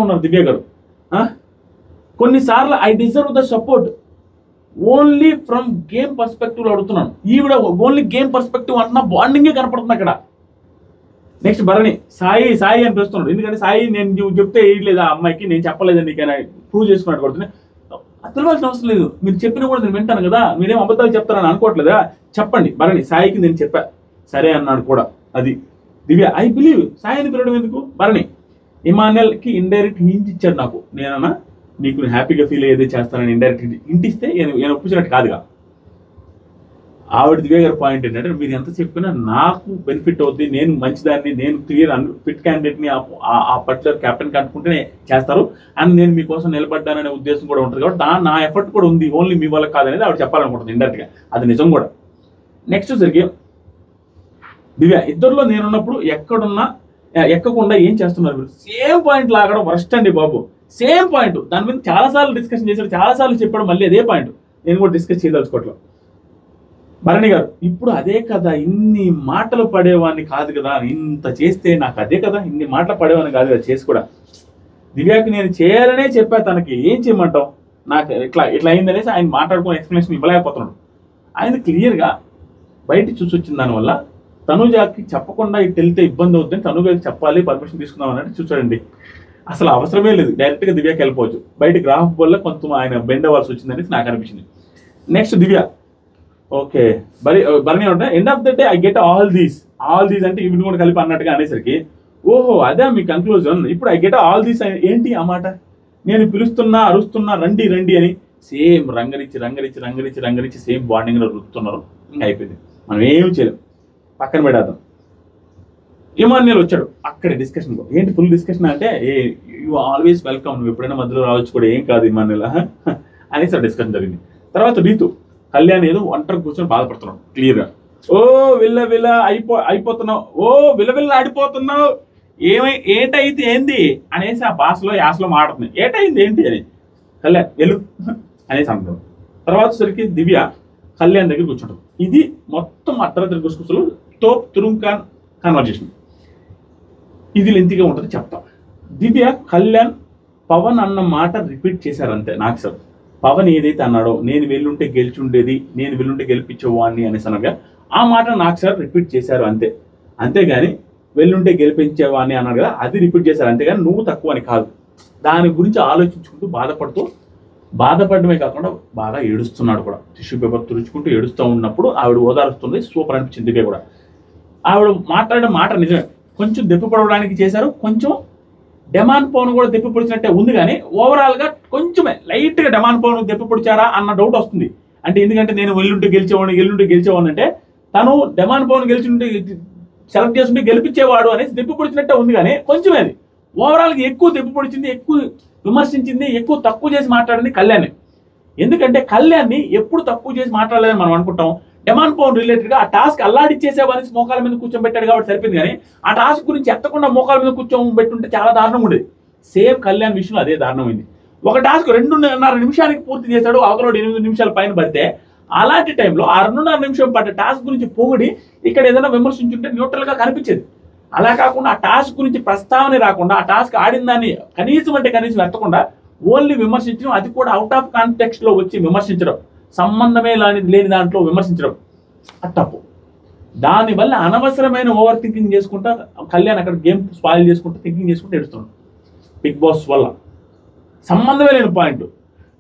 ఉన్నారు దివ్య గారు. కొన్నిసార్లు I deserve the support only from game perspective అడుగుతున్నాను. ఈవిడ ఓన్లీ గేమ్ పర్స్పెక్టివ్ అంటున్నా బాండింగే కనపడుతుంది అక్కడ. నెక్స్ట్ భరణి సాయి అని పిలుస్తున్నాడు. ఎందుకంటే సాయి నేను చెప్తే వేయట్లేదు ఆ అమ్మాయికి, నేను చెప్పలేదని నీకైనా ప్రూవ్ చేసుకున్నట్టు కొడుతుంది. తెలియాల్సిన అవసరం లేదు, మీరు చెప్పినా కూడా నేను వింటాను కదా, మీరేం అబద్ధాలు చెప్తారని అనుకోవట్లేదా, చెప్పండి భరణి. సాయికి నేను చెప్పా, సరే అన్నాడు కూడా. అది దివ్య ఐ బిలీవ్. సాయిని పిలవడం ఎందుకు? భరణి ఇమాన్యుయల్కి ఇండైరెక్ట్ హింట్ ఇచ్చాడు నాకు. నేనన్నా నీకు హ్యాపీగా ఫీల్ అయ్యేదే చేస్తానని ఇండైరెక్ట్ హింట్ ఇస్తే నేను ఒప్పించినట్టు కాదుగా. ఆవిడ దివ్య గారి పాయింట్ ఏంటంటే, మీరు ఎంత చెప్పినా నాకు బెనిఫిట్ అవుద్ది, నేను మంచిదాన్ని, నేను క్లియర్ ఫిట్ క్యాండిడేట్ని ఆ పర్టికులర్ క్యాప్టెన్ కనుక్కుంటేనే చేస్తారు అండ్ నేను మీకోసం నిలబడ్డాననే ఉద్దేశం కూడా ఉంటుంది. కాబట్టి నా ఎఫర్ట్ కూడా ఉంది, ఓన్లీ మీ వాళ్ళకి కాదనేది ఆవిడ చెప్పాలనుకుంటుంది ఇండైరెక్ట్గా. అది నిజం కూడా. నెక్స్ట్ సరికి దివ్య ఇద్దరులో నేనున్నప్పుడు ఎక్కకుండా ఏం చేస్తున్నారు మీరు? సేమ్ పాయింట్ లాగడం వరస్ట్ అండి బాబు. సేమ్ పాయింట్, దాని మీద చాలాసార్లు డిస్కషన్ చేశాడు, చాలాసార్లు చెప్పాడు, మళ్ళీ అదే పాయింట్ నేను కూడా డిస్కస్ చేయదలుచుకోవట్లేదు. భరణి గారు ఇప్పుడు అదే కదా, ఇన్ని మాటలు పడేవాడిని కాదు కదా, ఇంత చేస్తే నాకు అదే కదా, ఇన్ని మాటలు పడేవాడిని కాదు కదా చేసి కూడా. దివ్యాకి నేను చేయాలనే చెప్పా, తనకి ఏం చేయమంటావు, నాకు ఇట్లా అయిందనేసి ఆయన మాట్లాడుకుని ఎక్స్ప్లెనేషన్ ఇవ్వలేకపోతున్నాడు. ఆయన క్లియర్గా బయట చూసి వచ్చిన దానివల్ల తనుజాకి చెప్పకుండా ఇటు వెళ్తే ఇబ్బంది అవుతుందని తనుజాకి చెప్పాలి, పర్మిషన్ తీసుకుందాం అన్నట్టు చూసాడండి. అసలు అవసరమే లేదు, డైరెక్ట్గా దివ్యాకి వెళ్ళిపోవచ్చు. బయట గ్రాఫ్ వల్ల కొంత ఆయన బెండ్ అవ్వాల్సి వచ్చిందనేసి నాకు అనిపించింది. నెక్స్ట్ దివ్య ఓకే భరణి అంటే end of the day I get all these అంటే ఇవి కూడా కలిపి అన్నట్టుగా అనేసరికి ఓహో అదే మీ కన్క్లూజన్. ఇప్పుడు ఐ గెట్ ఆల్ దీస్ ఏంటి ఆ మాట? నేను పిలుస్తున్నా, అరుస్తున్నా, రండి అని సేమ్ రంగరించి సేమ్ బాండింగ్లో రుతున్నారు. ఇంకా అయిపోయింది, మనం ఏం చేయలేం, పక్కన పెడదాం. ఇమాన్యుయల్ వచ్చాడు అక్కడ డిస్కషన్. ఏంటి ఫుల్ డిస్కషన్ అంటే, యూ ఆల్వేస్ వెల్కమ్, నువ్వు ఎప్పుడైనా మధ్యలో రావచ్చు కూడా, ఏం కాదు ఇమాన్యుయల్ అనేసి డిస్కషన్ జరిగింది. తర్వాత రీతు కళ్యాణ్ ఏదో ఒంటరి కూర్చొని బాధపడుతున్నాడు క్లియర్గా. ఓ విల్ల అయిపోతున్నావు, ఓ విల్ల ఆడిపోతున్నావు, ఏంటైతే ఏంది అనేసి ఆ భాషలో యాసలో మాట్లాడుతుంది. ఏంటైంది ఏంటి అని కళ్యాణ్ వెళ్ళు అనేసి అంటాడు. తర్వాత సరికి దివ్య కళ్యాణ్ దగ్గర కూర్చుంటాడు. ఇది మొత్తం అర్ధరాత్రి గుసగుసలు తోప్ తురుంకాన్ కన్వర్జేషన్. ఇది లెంతిగా ఉంటుంది చెప్తా. దివ్య కళ్యాణ్ పవన్ అన్న మాట రిపీట్ చేశారు అంతే. నాకు సార్ పవన్ ఏదైతే అన్నాడో, నేను వెళ్ళుంటే గెలిచుండేది, నేను వెళ్ళుంటే గెలిపించేవాడిని అనేసి అనగా ఆ మాట నాకు సార్ రిపీట్ చేశారు అంతే. అంతేగాని వెళ్ళుంటే గెలిపించేవాడిని అన్నాడు కదా, అది రిపీట్ చేశారు. అంతేగాని నువ్వు తక్కువ అని కాదు. దాని గురించి ఆలోచించుకుంటూ బాధపడమే కాకుండా బాగా ఏడుస్తున్నాడు కూడా. టిష్యూ పేపర్ తుడుచుకుంటూ ఏడుస్తూ ఉన్నప్పుడు ఆవిడ ఓదారుస్తుంది. సూపర్ అనిపించింది దివ్య కూడా. ఆవిడ మాట్లాడే మాట నిజమే, కొంచెం దెప్పపడడానికి చేశారు, కొంచెం డెమాన్ పవన్ కూడా దెప్పి పొడిచినట్టే ఉంది. కానీ ఓవరాల్గా కొంచెమే లైట్గా డెమాన్ పవన్ దెప్పి పొడిచారా అన్న డౌట్ వస్తుంది. అంటే ఎందుకంటే నేను ఎల్లుంటే గెలిచేవాడిని అంటే తను డెమాన్ పవన్ సెలెక్ట్ చేసుకుంటే గెలిపించేవాడు అనేసి దెప్పి పొడిచినట్టే ఉంది. కానీ కొంచెమే అది ఓవరాల్గా ఎక్కువ దెప్పి పొడిచింది, ఎక్కువ విమర్శించింది, ఎక్కువ తక్కువ చేసి మాట్లాడింది కళ్యాణ్. ఎందుకంటే కళ్యాణ్ని ఎప్పుడు తక్కువ చేసి మాట్లాడలేదని మనం అనుకుంటాం. డెమాన్ పవన్ రిలేటెడ్గా ఆ టాస్క్ అల్లాడిచ్చేసేవారిని మోకాల మీద కూర్చోబెట్టాడు కాబట్టి సరిపోయింది. కానీ ఆ టాస్క్ గురించి ఎత్తకుండా మోకాల మీద కూర్చోబెట్టుంటే చాలా దారుణం ఉండేది. సేమ్ కళ్యాణ్ విషయంలో అదే దారుణమైంది. ఒక టాస్క్ 2.5 నిమిషానికి పూర్తి చేశాడు, అవతల 8 నిమిషాల పైన పడితే అలాంటి టైంలో ఆ 2.5 నిమిషం పడ్డ టాస్క్ గురించి పొగిడి ఇక్కడ ఏదైనా విమర్శించుంటే న్యూట్రల్గా కనిపించేది. అలా కాకుండా ఆ టాస్క్ గురించి ప్రస్తావన రాకుండా, ఆ టాస్క్ ఆడిన దాన్ని కనీసం ఎత్తకుండా ఓన్లీ విమర్శించడం, అది కూడా అవుట్ ఆఫ్ కాంటెక్స్ట్ లో వచ్చి విమర్శించడం, సంబంధమే లేని దాంట్లో విమర్శించడం, అది తప్పు. దానివల్ల అనవసరమైన ఓవర్ థింకింగ్ చేసుకుంటా కళ్యాణ్ అక్కడ గేమ్ స్పాయిల్ చేసుకుంటూ థింకింగ్ చేసుకుంటూ ఎడుతున్నాడు బిగ్ బాస్ వల్ల. సంబంధమే లేని పాయింట్.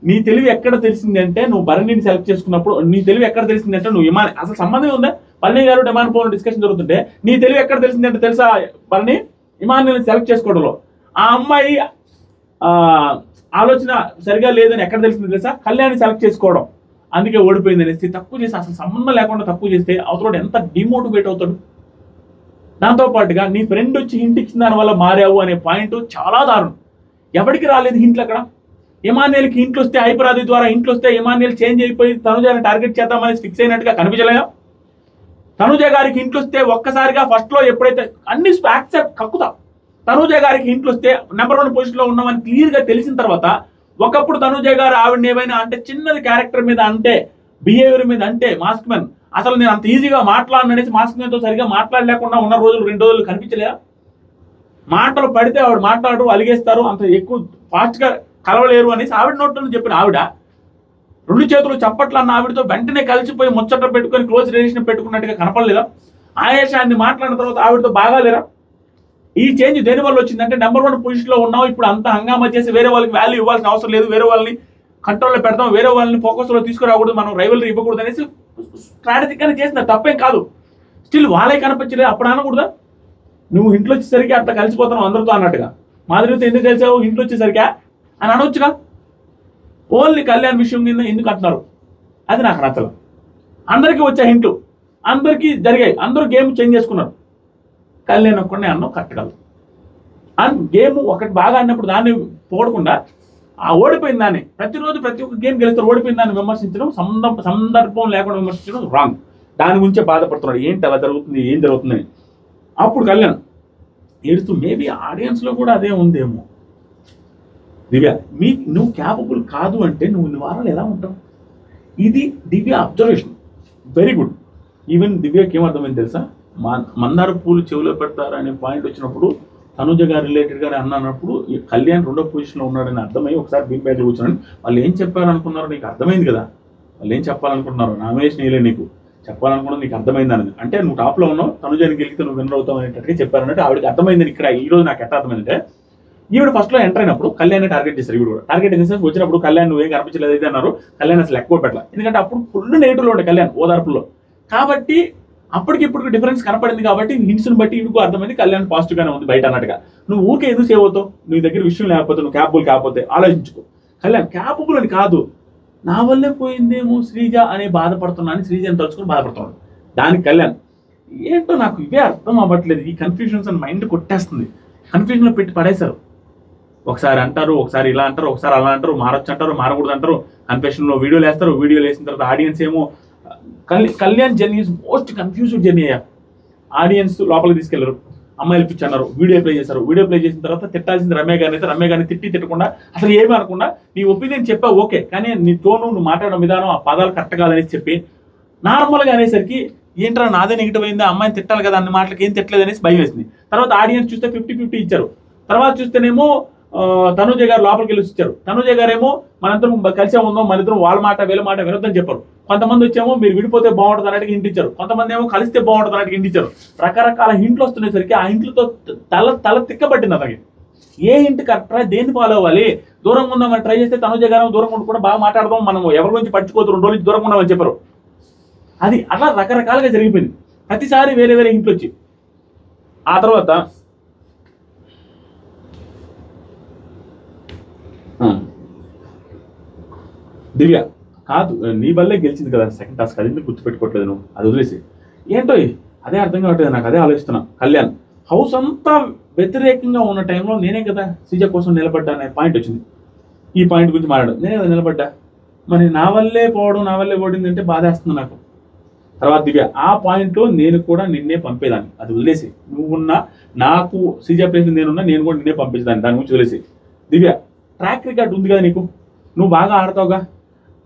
నీ తెలివి ఎక్కడ తెలిసింది అంటే నువ్వు భరణిని సెలెక్ట్ చేసుకున్నప్పుడు, నీ తెలివి ఎక్కడ తెలిసింది అంటే నువ్వు ఇమాన్, అసలు సంబంధం ఉందా? Bharani garu demand polo discussion జరుగుతుంటే నీ తెలివి ఎక్కడ తెలిసింది అంటే తెలుసా? భరణి ఇమాన్ని సెలెక్ట్ చేసుకోవడంలో ఆ అమ్మాయి ఆలోచన సరిగా లేదని ఎక్కడ తెలిసింది తెలుసా? కళ్యాణ్ని సెలెక్ట్ చేసుకోవడం, అందుకే ఓడిపోయింది అనేసి తక్కువ చేసి, అసలు సంబంధం లేకుండా తక్కువ చేస్తే అవతల ఎంత డిమోటివేట్ అవుతాడు. దాంతోపాటుగా నీ ఫ్రెండ్ వచ్చి హింట్ ఇచ్చిన దాని వల్ల మారావు అనే పాయింట్ చాలా దారుణం. ఎవరికి రాలేదు హింట్లు అక్కడ? ఇమాన్యుయల్కి హింట్లు వస్తే, హైపరాది ద్వారా హింట్లు వస్తే ఇమాన్యుయల్ చేంజ్ అయిపోయి తనుజాని టార్గెట్ చేద్దామని ఫిక్స్ అయినట్టుగా కనిపించలేదా? తనుజ గారికి హింట్లు వస్తే ఒక్కసారిగా ఫస్ట్లో ఎప్పుడైతే అన్ని యాక్సెప్ట్ కక్కుతా, తనుజ గారికి హింట్లు వస్తే నెంబర్ 1 పొజిషన్లో ఉన్నామని క్లియర్గా తెలిసిన తర్వాత, ఒకప్పుడు తనుజ గారు ఆవిడని ఏమైనా అంటే చిన్నది క్యారెక్టర్ మీద అంటే, బిహేవియర్ మీద అంటే, మాస్క్ మ్యాన్ అసలు నేను అంత ఈజీగా మాట్లాడననేసి మాస్క్ మ్యాన్తో సరిగా మాట్లాడలేకుండా ఉన్న రోజులు 2 రోజులు కనిపించలేదా? మాటలు పడితే ఆవిడ మాట్లాడు అలిగేస్తారు, అంత ఎక్కువ ఫాస్ట్గా కలవలేరు అనేసి ఆవిడ నోట్లో చెప్పిన ఆవిడ 2 చేతులు చప్పట్లు అన్న ఆవిడతో వెంటనే కలిసిపోయి ముచ్చట పెట్టుకొని క్లోజ్ రిలేషన్ పెట్టుకున్నట్టుగా కనపడలేదా? ఆయేషాన్ని మాట్లాడిన తర్వాత ఆవిడతో బాగాలేరా? ఈ చేంజ్ దేని వల్ల వచ్చిందంటే నెంబర్ 1 పొజిషన్లో ఉన్నావు, ఇప్పుడు అంత హంగామా చేసి వేరే వాళ్ళకి వాల్యూ ఇవ్వాల్సిన అవసరం లేదు, వేరే వాళ్ళని కంట్రోల్లో పెడతాం, వేరే వాళ్ళని ఫోకస్లో తీసుకురాకూడదు, మనం రైవల్రీ ఇవ్వకూడదు అనేసి స్ట్రాటజిక్గానే చేసినారు, తప్పేం కాదు. స్టిల్ వాళ్ళే కనిపించలేదు, అప్పుడు అనకూడదా? నువ్వు ఇంట్లో వచ్చేసరికి అంత కలిసిపోతున్నావు అందరితో అన్నట్టుగా, మాధురితో ఎందుకు కలిసావు ఇంట్లో వచ్చేసరికా అని అనవచ్చుగా. ఓన్లీ కళ్యాణ్ విషయం కింద ఎందుకు అంటున్నారు? అది నాకు నచ్చలేదు. అందరికీ వచ్చే హింట్లు అందరికీ జరిగాయి, అందరూ గేమ్ చేంజ్ చేసుకున్నారు, కళ్యాణ్ ఒక్కడే అన్నం కట్టగలదు. అండ్ గేమ్ ఒకటి బాగా అన్నప్పుడు దాన్ని పోడకుండా ఆ ఓడిపోయిన దాన్ని ప్రతిరోజు ప్రతి ఒక్క గేమ్ గెలుస్తారు, ఓడిపోయిన దాన్ని విమర్శించడం, సందర్భం లేకుండా విమర్శించడం రాంగ్. దాని గురించే బాధపడుతున్నాడు, ఏంటి అలా జరుగుతుంది, ఏం జరుగుతుందని. అప్పుడు కళ్యాణ్ ఏడుస్తూ మేబీ ఆడియన్స్లో కూడా అదే ఉందేమో, దివ్య నువ్వు క్యాపబుల్ కాదు అంటే నువ్వు ఇన్ని వారాలు ఎలా ఉంటావు? ఇది దివ్య అబ్జర్వేషన్, వెరీ గుడ్. ఈవెన్ దివ్యకి ఏమర్థమైంది తెలుసా? మందార పూలు చెవిలో పెడతారు అనే పాయింట్ వచ్చినప్పుడు, తనుజ గారు రిలేటెడ్గానే అన్నప్పుడు కళ్యాణ్ 2వ పొజిషన్లో ఉన్నాడని అర్థమై ఒకసారి బీన్ బ్యాగ్ కూర్చున్నాను. వాళ్ళు ఏం చెప్పాలనుకున్నారో నీకు అర్థమైంది కదా, వాళ్ళు ఏం చెప్పాలనుకుంటున్నారు, నామినేషన్ వేయలే, నీకు చెప్పాలనుకున్నది నీకు అర్థమైంది అని. అంటే నువ్వు టాప్లో ఉన్నావు, తనుజని గెలిస్తే నువ్వు విన్నర్ అవుతావు అనేటట్టుగా చెప్పారన్నట్టు ఆవిడకి అర్థమైందని. ఇక్కడ ఈరోజు నాకు ఎట్లా అర్థమైందంటే, ఈవిడ ఫస్ట్లో ఎంటర్ అయినప్పుడు కళ్యాణ్ టార్గెట్ చేశారు. ఈవిడ కూడా టార్గెట్ ఇన్ సెన్స్ వచ్చినప్పుడు కళ్యాణ్ నువ్వేం కనిపించలేదు అయితే అన్నారు. కళ్యాణ్ అసలు ఎక్కువ పెట్టాల, ఎందుకంటే అప్పుడు ఫుల్ నెగిటివ్లో ఉండే కళ్యాణ్ ఓదార్పుల్లో. కాబట్టి అప్పటికిప్పుడు డిఫరెన్స్ కనపడింది కాబట్టి హింట్స్ని బట్టి ఇందుకు అర్థమైంది కళ్యాణ్ పాజిటివ్గానే ఉంది బయట అన్నట్టుగా. నువ్వు ఊరికే ఎందుకు సేవ్ అవుతావు? నీ దగ్గర విషయం లేకపోతే, నువ్వు క్యాపబుల్ కాకపోతే ఆలోచించుకో. కళ్యాణ్ క్యాపబుల్ అని కాదు, నా వల్లే పోయిందేమో శ్రీజ అనే బాధపడుతున్నాను, శ్రీజని తలుచుకుని బాధపడుతున్నాడు. దానికి కళ్యాణ్ ఏంటో నాకు ఇవే అర్థం అవ్వట్లేదు, ఈ కన్ఫ్యూజన్స్ అని మైండ్ కొట్టేస్తుంది, కన్ఫ్యూజన్లో పెట్టి పడేశారు. ఒకసారి అంటారు, ఒకసారి ఇలా అంటారు, ఒకసారి అలా అంటారు, మారొచ్చు అంటారు, మారకూడదు అంటారు, కన్ఫెషన్లో వీడియోలు వేస్తారు, వీడియోలు వేసిన తర్వాత ఆడియన్స్ ఏమో Kalyan journey is most confused journey అయ్యా. ఆడియన్స్ లోపలికి తీసుకెళ్లారు, అమ్మాయిలు పిచ్చి అన్నారు, వీడియో ప్లే చేశారు. వీడియో ప్లే చేసిన తర్వాత తిట్టాల్సింది రమ్య గారిని అయితే రమ్య గారిని తిట్టకుండా అసలు ఏమీ అనకుండా నీ ఒపీనియన్ చెప్పావు ఓకే, కానీ నీ టోను, నువ్వు మాట్లాడడం విధానం, ఆ పదాలు కరెక్ట్ కాదనేసి చెప్పి నార్మల్గా అనేసరికి ఏంట్రా నాదే నెగిటివ్ అయిందా, అమ్మాయిని తిట్టాలి కదా, అన్ని మాటలకి ఏం తిట్టలేదు అనేసి భయం వేసింది. తర్వాత ఆడియన్స్ చూస్తే 50-50 ఇచ్చారు. తర్వాత చూస్తేనేమో తనుజ గారు లోపలికి వెళ్ళి ఇచ్చారు. తనుజ గారేమో మనందరం కలిసే ఉందాం, మన ఇద్దరం వాళ్ళ మాట వీళ్ళ మాట వినొద్దని చెప్పారు. కొంతమంది వచ్చేమో మీరు విడిపోతే బాగుంటుంది అన్నట్టుగా హింట్ ఇచ్చారు, కొంతమంది ఏమో కలిస్తే బాగుంటుంది అన్నట్టుగా హింట్ ఇచ్చారు. రకరకాల హింట్లు వస్తునేసరికి ఆ హింట్లతో తల తిక్కబట్టింది అతనికి. ఏ హింట్ కరెక్ట్రా, దేన్ని ఫాలో అవ్వాలి? దూరంగా ఉందామని ట్రై చేస్తే తనుజ గారు దూరంగా ఉండి కూడా బాగా మాట్లాడదాం, మనం ఎవరి గురించి పట్టించుకోవద్దు, 2 రోజుల నుంచి దూరంగా ఉన్నామని చెప్పారు. అది అట్లా రకరకాలుగా జరిగిపోయింది, ప్రతిసారి వేరే వేరే హింట్లు వచ్చి. ఆ తర్వాత దివ్య కాదు నీ వల్లే గెలిచింది కదా సెకండ్ టాస్క్, అది ఎందుకు గుర్తుపెట్టుకోవట్లేదు నువ్వు, అది వదిలేసి. ఏంటో అదే అర్థం కావట్లేదు నాకు, అదే ఆలోచిస్తున్నా. కళ్యాణ్ హౌస్ అంతా వ్యతిరేకంగా ఉన్న టైంలో నేనే కదా శ్రీజ కోసం నిలబడ్డా అనే పాయింట్ వచ్చింది. ఈ పాయింట్ గురించి మాట్లాడు, నేనే కదా నిలబడ్డా, మరి నా వల్లే పోవడం, నా వల్లే ఓడింది అంటే బాధేస్తుంది నాకు. తర్వాత దివ్య ఆ పాయింట్లో నేను కూడా నిన్నే పంపేదాన్ని, అది వదిలేసి. నువ్వున్నా నాకు శ్రీజ ప్లేస్ నేనున్నా, నేను కూడా నిన్నే పంపించేదాన్ని, దాని గురించి వదిలేసి. దివ్య ట్రాక్ రికార్డ్ ఉంది కదా నీకు, నువ్వు బాగా ఆడతావుగా,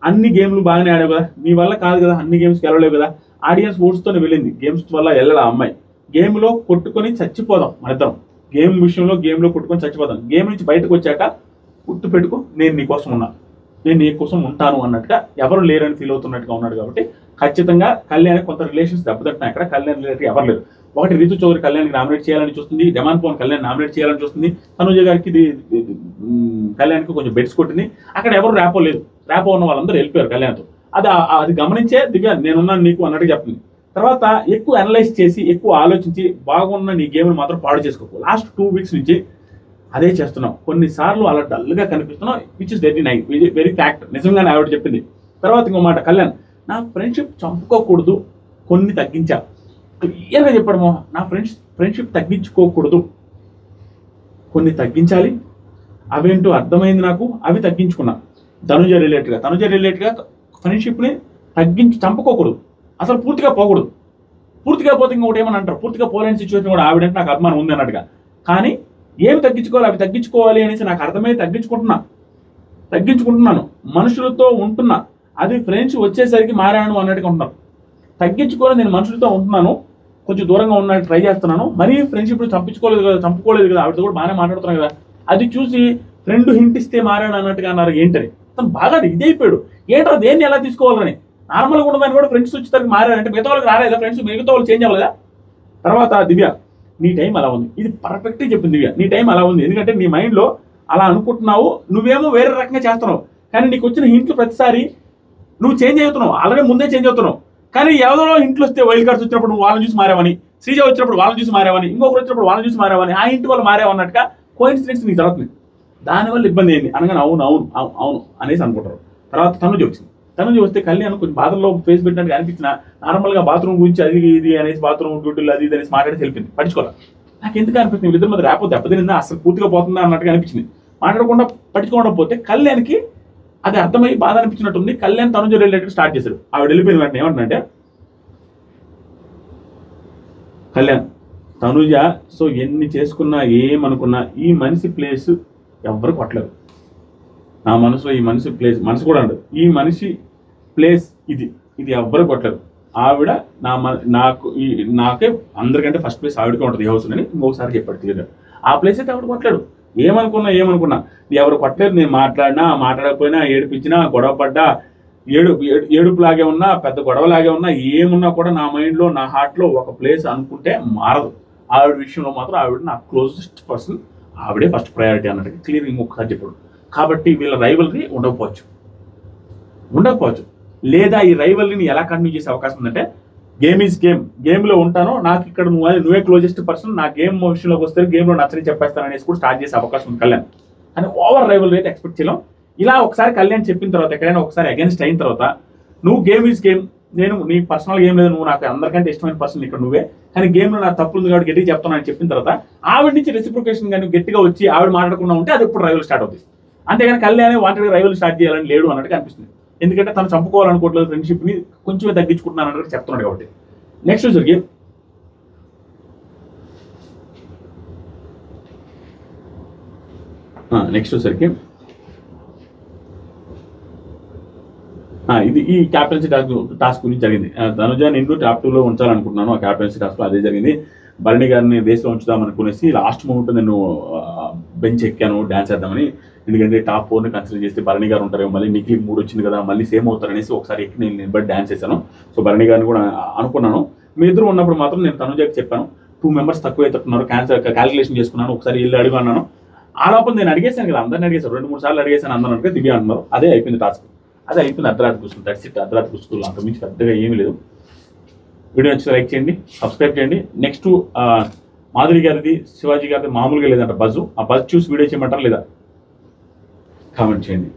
అన్ని గేమ్లు బాగానే ఆడావు కదా, నీ వల్ల కాదు కదా అన్ని గేమ్స్కి వెళ్ళలేవు కదా. ఆడియన్స్ ఓట్స్తోనే వెళ్ళింది, గేమ్స్ వల్ల వెళ్ళాలి. అమ్మాయి గేమ్లో కొట్టుకొని చచ్చిపోదాం మనిద్దరం, గేమ్ విషయంలో గేమ్లో కొట్టుకొని చచ్చిపోదాం. గేమ్ నుంచి బయటకు వచ్చాక గుర్తు పెట్టుకో, నేను నీ కోసం ఉన్నా, నేను నీ కోసం ఉంటాను అన్నట్టుగా ఎవరు లేరని ఫీల్ అవుతున్నట్టుగా ఉన్నాడు. కాబట్టి ఖచ్చితంగా కళ్యాణ్ కొంత రిలేషన్స్ దెబ్బతింటున్నాయి. అక్కడ కళ్యాణ్ రిలేటెడ్ ఎవరు లేరు. ఒకటి రితు చౌదరి కళ్యాణ్కి నామినేట్ చేయాలని చూస్తుంది, డెమాన్ పవన్ కళ్యాణ్ నామినేట్ చేయాలని చూస్తుంది, తనుజ గారికి కళ్యాణ్కి కొంచెం బెట్స్ కొట్టింది. అక్కడ ఎవరు ర్యాపో లేదు. ర్యాపో ఉన్న వాళ్ళందరూ వెళ్ళిపోయారు కళ్యాణ్తో. అది గమనించే దివ్య నేనున్నాను నీకు అన్నట్టు చెప్తుంది. తర్వాత ఎక్కువ అనలైజ్ చేసి ఎక్కువ ఆలోచించి బాగున్న నీ గేమ్ని మాత్రం పాడు చేసుకోకు. లాస్ట్ 2 వీక్స్ నుంచి అదే చేస్తున్నాం. కొన్నిసార్లు అలా డల్గా కనిపిస్తున్నాం, which is very nice, very fact. నిజంగానే ఆవిడ చెప్పింది. తర్వాత ఇంకో మాట, కళ్యాణ్ నా ఫ్రెండ్షిప్ చంపుకోకూడదు, కొన్ని తగ్గించా. క్లియర్గా చెప్పడమో, నా ఫ్రెండ్షిప్ తగ్గించుకోకూడదు, కొన్ని తగ్గించాలి. అవేంటో అర్థమైంది నాకు, అవి తగ్గించుకున్నా. తనుజ రిలేటెడ్గా ఫ్రెండ్షిప్ని చంపుకోకూడదు, అసలు పూర్తిగా పోకూడదు. పూర్తిగా పోతే ఇంకొకటి ఏమని అంటారు, పూర్తిగా పోలేని సిచ్యువేషన్ కూడా ఆవిడంటే నాకు అభిమానం ఉంది అన్నట్టుగా. కానీ ఏమి తగ్గించుకోవాలి, అవి తగ్గించుకోవాలి అనేసి నాకు అర్థమై తగ్గించుకుంటున్నాను. మనుషులతో ఉంటున్నా, అది ఫ్రెండ్స్ వచ్చేసరికి మారాను అన్నట్టుగా ఉంటున్నారు. తగ్గించుకొని నేను మనుషులతో ఉంటున్నాను, కొంచెం దూరంగా ఉన్నట్టు ట్రై చేస్తున్నాను. మరీ ఫ్రెండ్షిప్ చంపుకోలేదు కదా, ఆవిడతో కూడా బాగానే మాట్లాడుతున్నాను కదా. అది చూసి ఫ్రెండ్ హింట్ ఇస్తే మారాడు అన్నట్టుగా అన్నారు. ఏంటని తను బాగా ఇది అయిపోయాడు. ఏంటో దేన్ని ఎలా తీసుకోవాలని. నార్మల్గా ఉన్నదాన్ని కూడా ఫ్రెండ్స్ వచ్చేసరికి మారాడంటే మిగతా వాళ్ళకి రాలేదా ఫ్రెండ్స్, మిగతా వాళ్ళు చేంజ్ అవ్వలేదా? తర్వాత దివ్య నీ టైం అలా ఉంది, ఇది పర్ఫెక్ట్గా చెప్పింది దివ్య. నీ టైం అలా ఉంది, ఎందుకంటే నీ మైండ్లో అలా అనుకుంటున్నావు, నువ్వేమో వేరే రకంగా చేస్తున్నావు. కానీ నీకు వచ్చిన హింట్లు ప్రతిసారి నువ్వు చేంజ్ అవుతున్నావు, ఆల్రెడీ ముందే చేంజ్ అవుతున్నావు. కానీ ఎవరో ఇంట్లో వస్తే వైల్డ్ కార్డ్స్ వచ్చినప్పుడు నువ్వు వాళ్ళని చూసి మారావని, శ్రీజ వచ్చినప్పుడు వాళ్ళని చూసి మారావని, ఇంకొకరు వచ్చినప్పుడు వాళ్ళని చూసి మారావని, ఆ ఇంటి వాళ్ళు మారావన్నట్టుగా కోఇన్సిడెన్స్ నీకు జరుగుతుంది. దానివల్ల ఇబ్బంది ఏంది అనగానే అవును అనేసి అనుకుంటారు. తర్వాత తనుజ వస్తే కళ్యాణ్ కొంచెం బాధల్లో ఫేస్ పెట్టడానికి అనిపించిన, నార్మల్గా బాత్రూమ్ గురించి అది ఇది అనేసి బాత్రూమ్ డ్యూటీలు అది ఇది అనేసి మాట్లాడి తెలిపింది. పట్టించుకోవాలి. నాకు ఎందుకు అనిపిస్తుంది వీళ్ళిద్దరి మధ్య రేపో దెబ్బతినిందా, అసలు పూర్తిగా పోతుందా అన్నట్టుగా అనిపించింది. మాట్లాడకుండా పట్టించుకోవడం పోతే కళ్యాణ్కి అది అర్థమై బాధ అనిపించినట్టుంది. కళ్యాణ్ తనుజ రిలేటెడ్ స్టార్ట్ చేశాడు. ఆవిడ వెళ్ళిపోయిన వెంటనే ఏమంటుందంటే, కళ్యాణ్ తనుజ సో ఎన్ని చేసుకున్నా ఏమనుకున్నా ఈ మనిషి ప్లేస్ ఎవ్వరు కొట్టలేదు. నా మనసులో ఈ మనిషి ప్లేస్, మనసు కూడా ఉండదు, ఈ మనిషి ప్లేస్ ఇది ఎవ్వరు కొట్టలేదు. ఆవిడ నాకే అందరికంటే ఫస్ట్ ప్లేస్ ఆవిడకే ఉంటుంది ఈ హౌస్ అని ఇంకొకసారి చెప్పాడు క్లియర్గా. ఆ ప్లేస్ అయితే ఆవిడ కొట్టలేడు. ఏమనుకున్నా ఎవరు కొట్టలేదు. నేను మాట్లాడకపోయినా, ఏడిపించినా, గొడవ పడ్డా, ఏడుపులాగే ఉన్నా, పెద్ద గొడవలాగే ఉన్నా, ఏమున్నా కూడా నా మైండ్లో నా హార్ట్లో ఒక ప్లేస్ అనుకుంటే మారదు. ఆవిడ విషయంలో మాత్రం ఆవిడ నా క్లోజెస్ట్ పర్సన్, ఆవిడే ఫస్ట్ ప్రయారిటీ అన్నట్టు క్లియర్ ఇంకొకసారి చెప్పాడు. కాబట్టి వీళ్ళ రైవల్రీ ఉండకపోవచ్చు. లేదా ఈ రైవల్రీని ఎలా కంటిన్యూ చేసే అవకాశం ఉందంటే, గేమ్ ఈజ్ గేమ్లో ఉంటాను, నాకు ఇక్కడ నువ్వే క్లోజెస్ట్ పర్సన్, నా గేమ్ విషయంలోకి వస్తే గేమ్లో నచ్చని చెప్పేస్తాను అనేసి కూడా స్టార్ట్ చేసే అవకాశం ఉంది కళ్యాణ్. కానీ ఓవర్ రైవల్రీ అయితే ఎక్స్పెక్ట్ చేయలేం. ఇలా ఒకసారి కళ్యాణ్ చెప్పిన తర్వాత, ఎక్కడైనా ఒకసారి అగెన్స్ట్ అయిన తర్వాత, నువ్వు గేమ్ ఈజ్ నేను నీ పర్సనల్ గేమ్ లేదు, నువ్వు నాకు అందరికంటే ఇష్టమైన పర్సన్ ఇక్కడ నువ్వే, కానీ గేమ్లో నాకు తప్పు ఉంది కాబట్టి గట్టిగా చెప్తాను అని చెప్పిన తర్వాత ఆవిడ నుంచి రెసిప్రికేషన్ కానీ గట్టిగా వచ్చి ఆవిడ మాట్లాడకుండా ఉంటే అది ఇప్పుడు రైవల్ స్టార్ట్ అవుతుంది. అంతేగాని కళ్యాణ్ వాంటెడ్గా రైవల్ స్టార్ట్ చేయాలని లేడు అన్నట్టుగా అనిపిస్తుంది. ఎందుకంటే తను చంపుకోవాలనుకోవట్లేదు, ఫ్రెండ్షిప్ని కొంచెమే తగ్గించుకుంటున్నాను అన్నట్టు చెప్తున్నాడు కాబట్టి. నెక్స్ట్ వచ్చేసరికి ఇది ఈ క్యాప్టెన్సీ టాస్క్ గురించి జరిగింది. తనుజ నిండు టాప్ 2లో ఉంచాలనుకుంటున్నాను. ఆ క్యాప్టెన్సీ టాస్క్ అదే జరిగింది. భరణి గారిని దేశంలో ఉంచుదాం అనుకునేసి లాస్ట్ మూమెంట్ నేను బెంచ్ ఎక్కాను డ్యాన్స్ చేద్దామని. ఎందుకంటే టాప్ 4ని కన్సిడర్ చేస్తే భరణి గారు ఉంటారు, మళ్ళీ నిఖిల్ 3 వచ్చింది కదా, మళ్ళీ సేమ్ అవుతారు అనేసి ఒకసారి ఎక్కి నేను నిలబడి డ్యాన్స్ చేశాను. సో భరణి గారిని కూడా అనుకున్నాను. మీ ఇద్దరు ఉన్నప్పుడు మాత్రం నేను తనుజకి చెప్పాను, 2 మెంబర్స్ తక్కువ అవుతున్నారు, క్యాలిక్యులేషన్ చేసుకున్నాను, ఒకసారి వెళ్ళి అడుగు అన్నాను. ఆ లోపల నేను అడిగేశాను కదా, అందరిని అడిగేశాను, 2-3 సార్లు అడిగేశాను. అందరూ అంటే దివ్య అంటున్నారు. అదే అయిపోయింది టాస్క్, అదే అయిపోయింది. అర్ధరాత్రి కూర్చుంది, అర్ధరాత్రి కూర్చుంది, అంతకుమించి పెద్దగా ఏమీ లేదు. వీడియో నచ్చితే లైక్ చేయండి, సబ్స్క్రైబ్ చేయండి. నెక్స్ట్ మాధురి గారిది, శివాజీ గారిది మామూలుగా లేదంట బజ్. ఆ బజ్ చూసి వీడియో చేయమంటారా లేదా కామెంట్ చేయండి.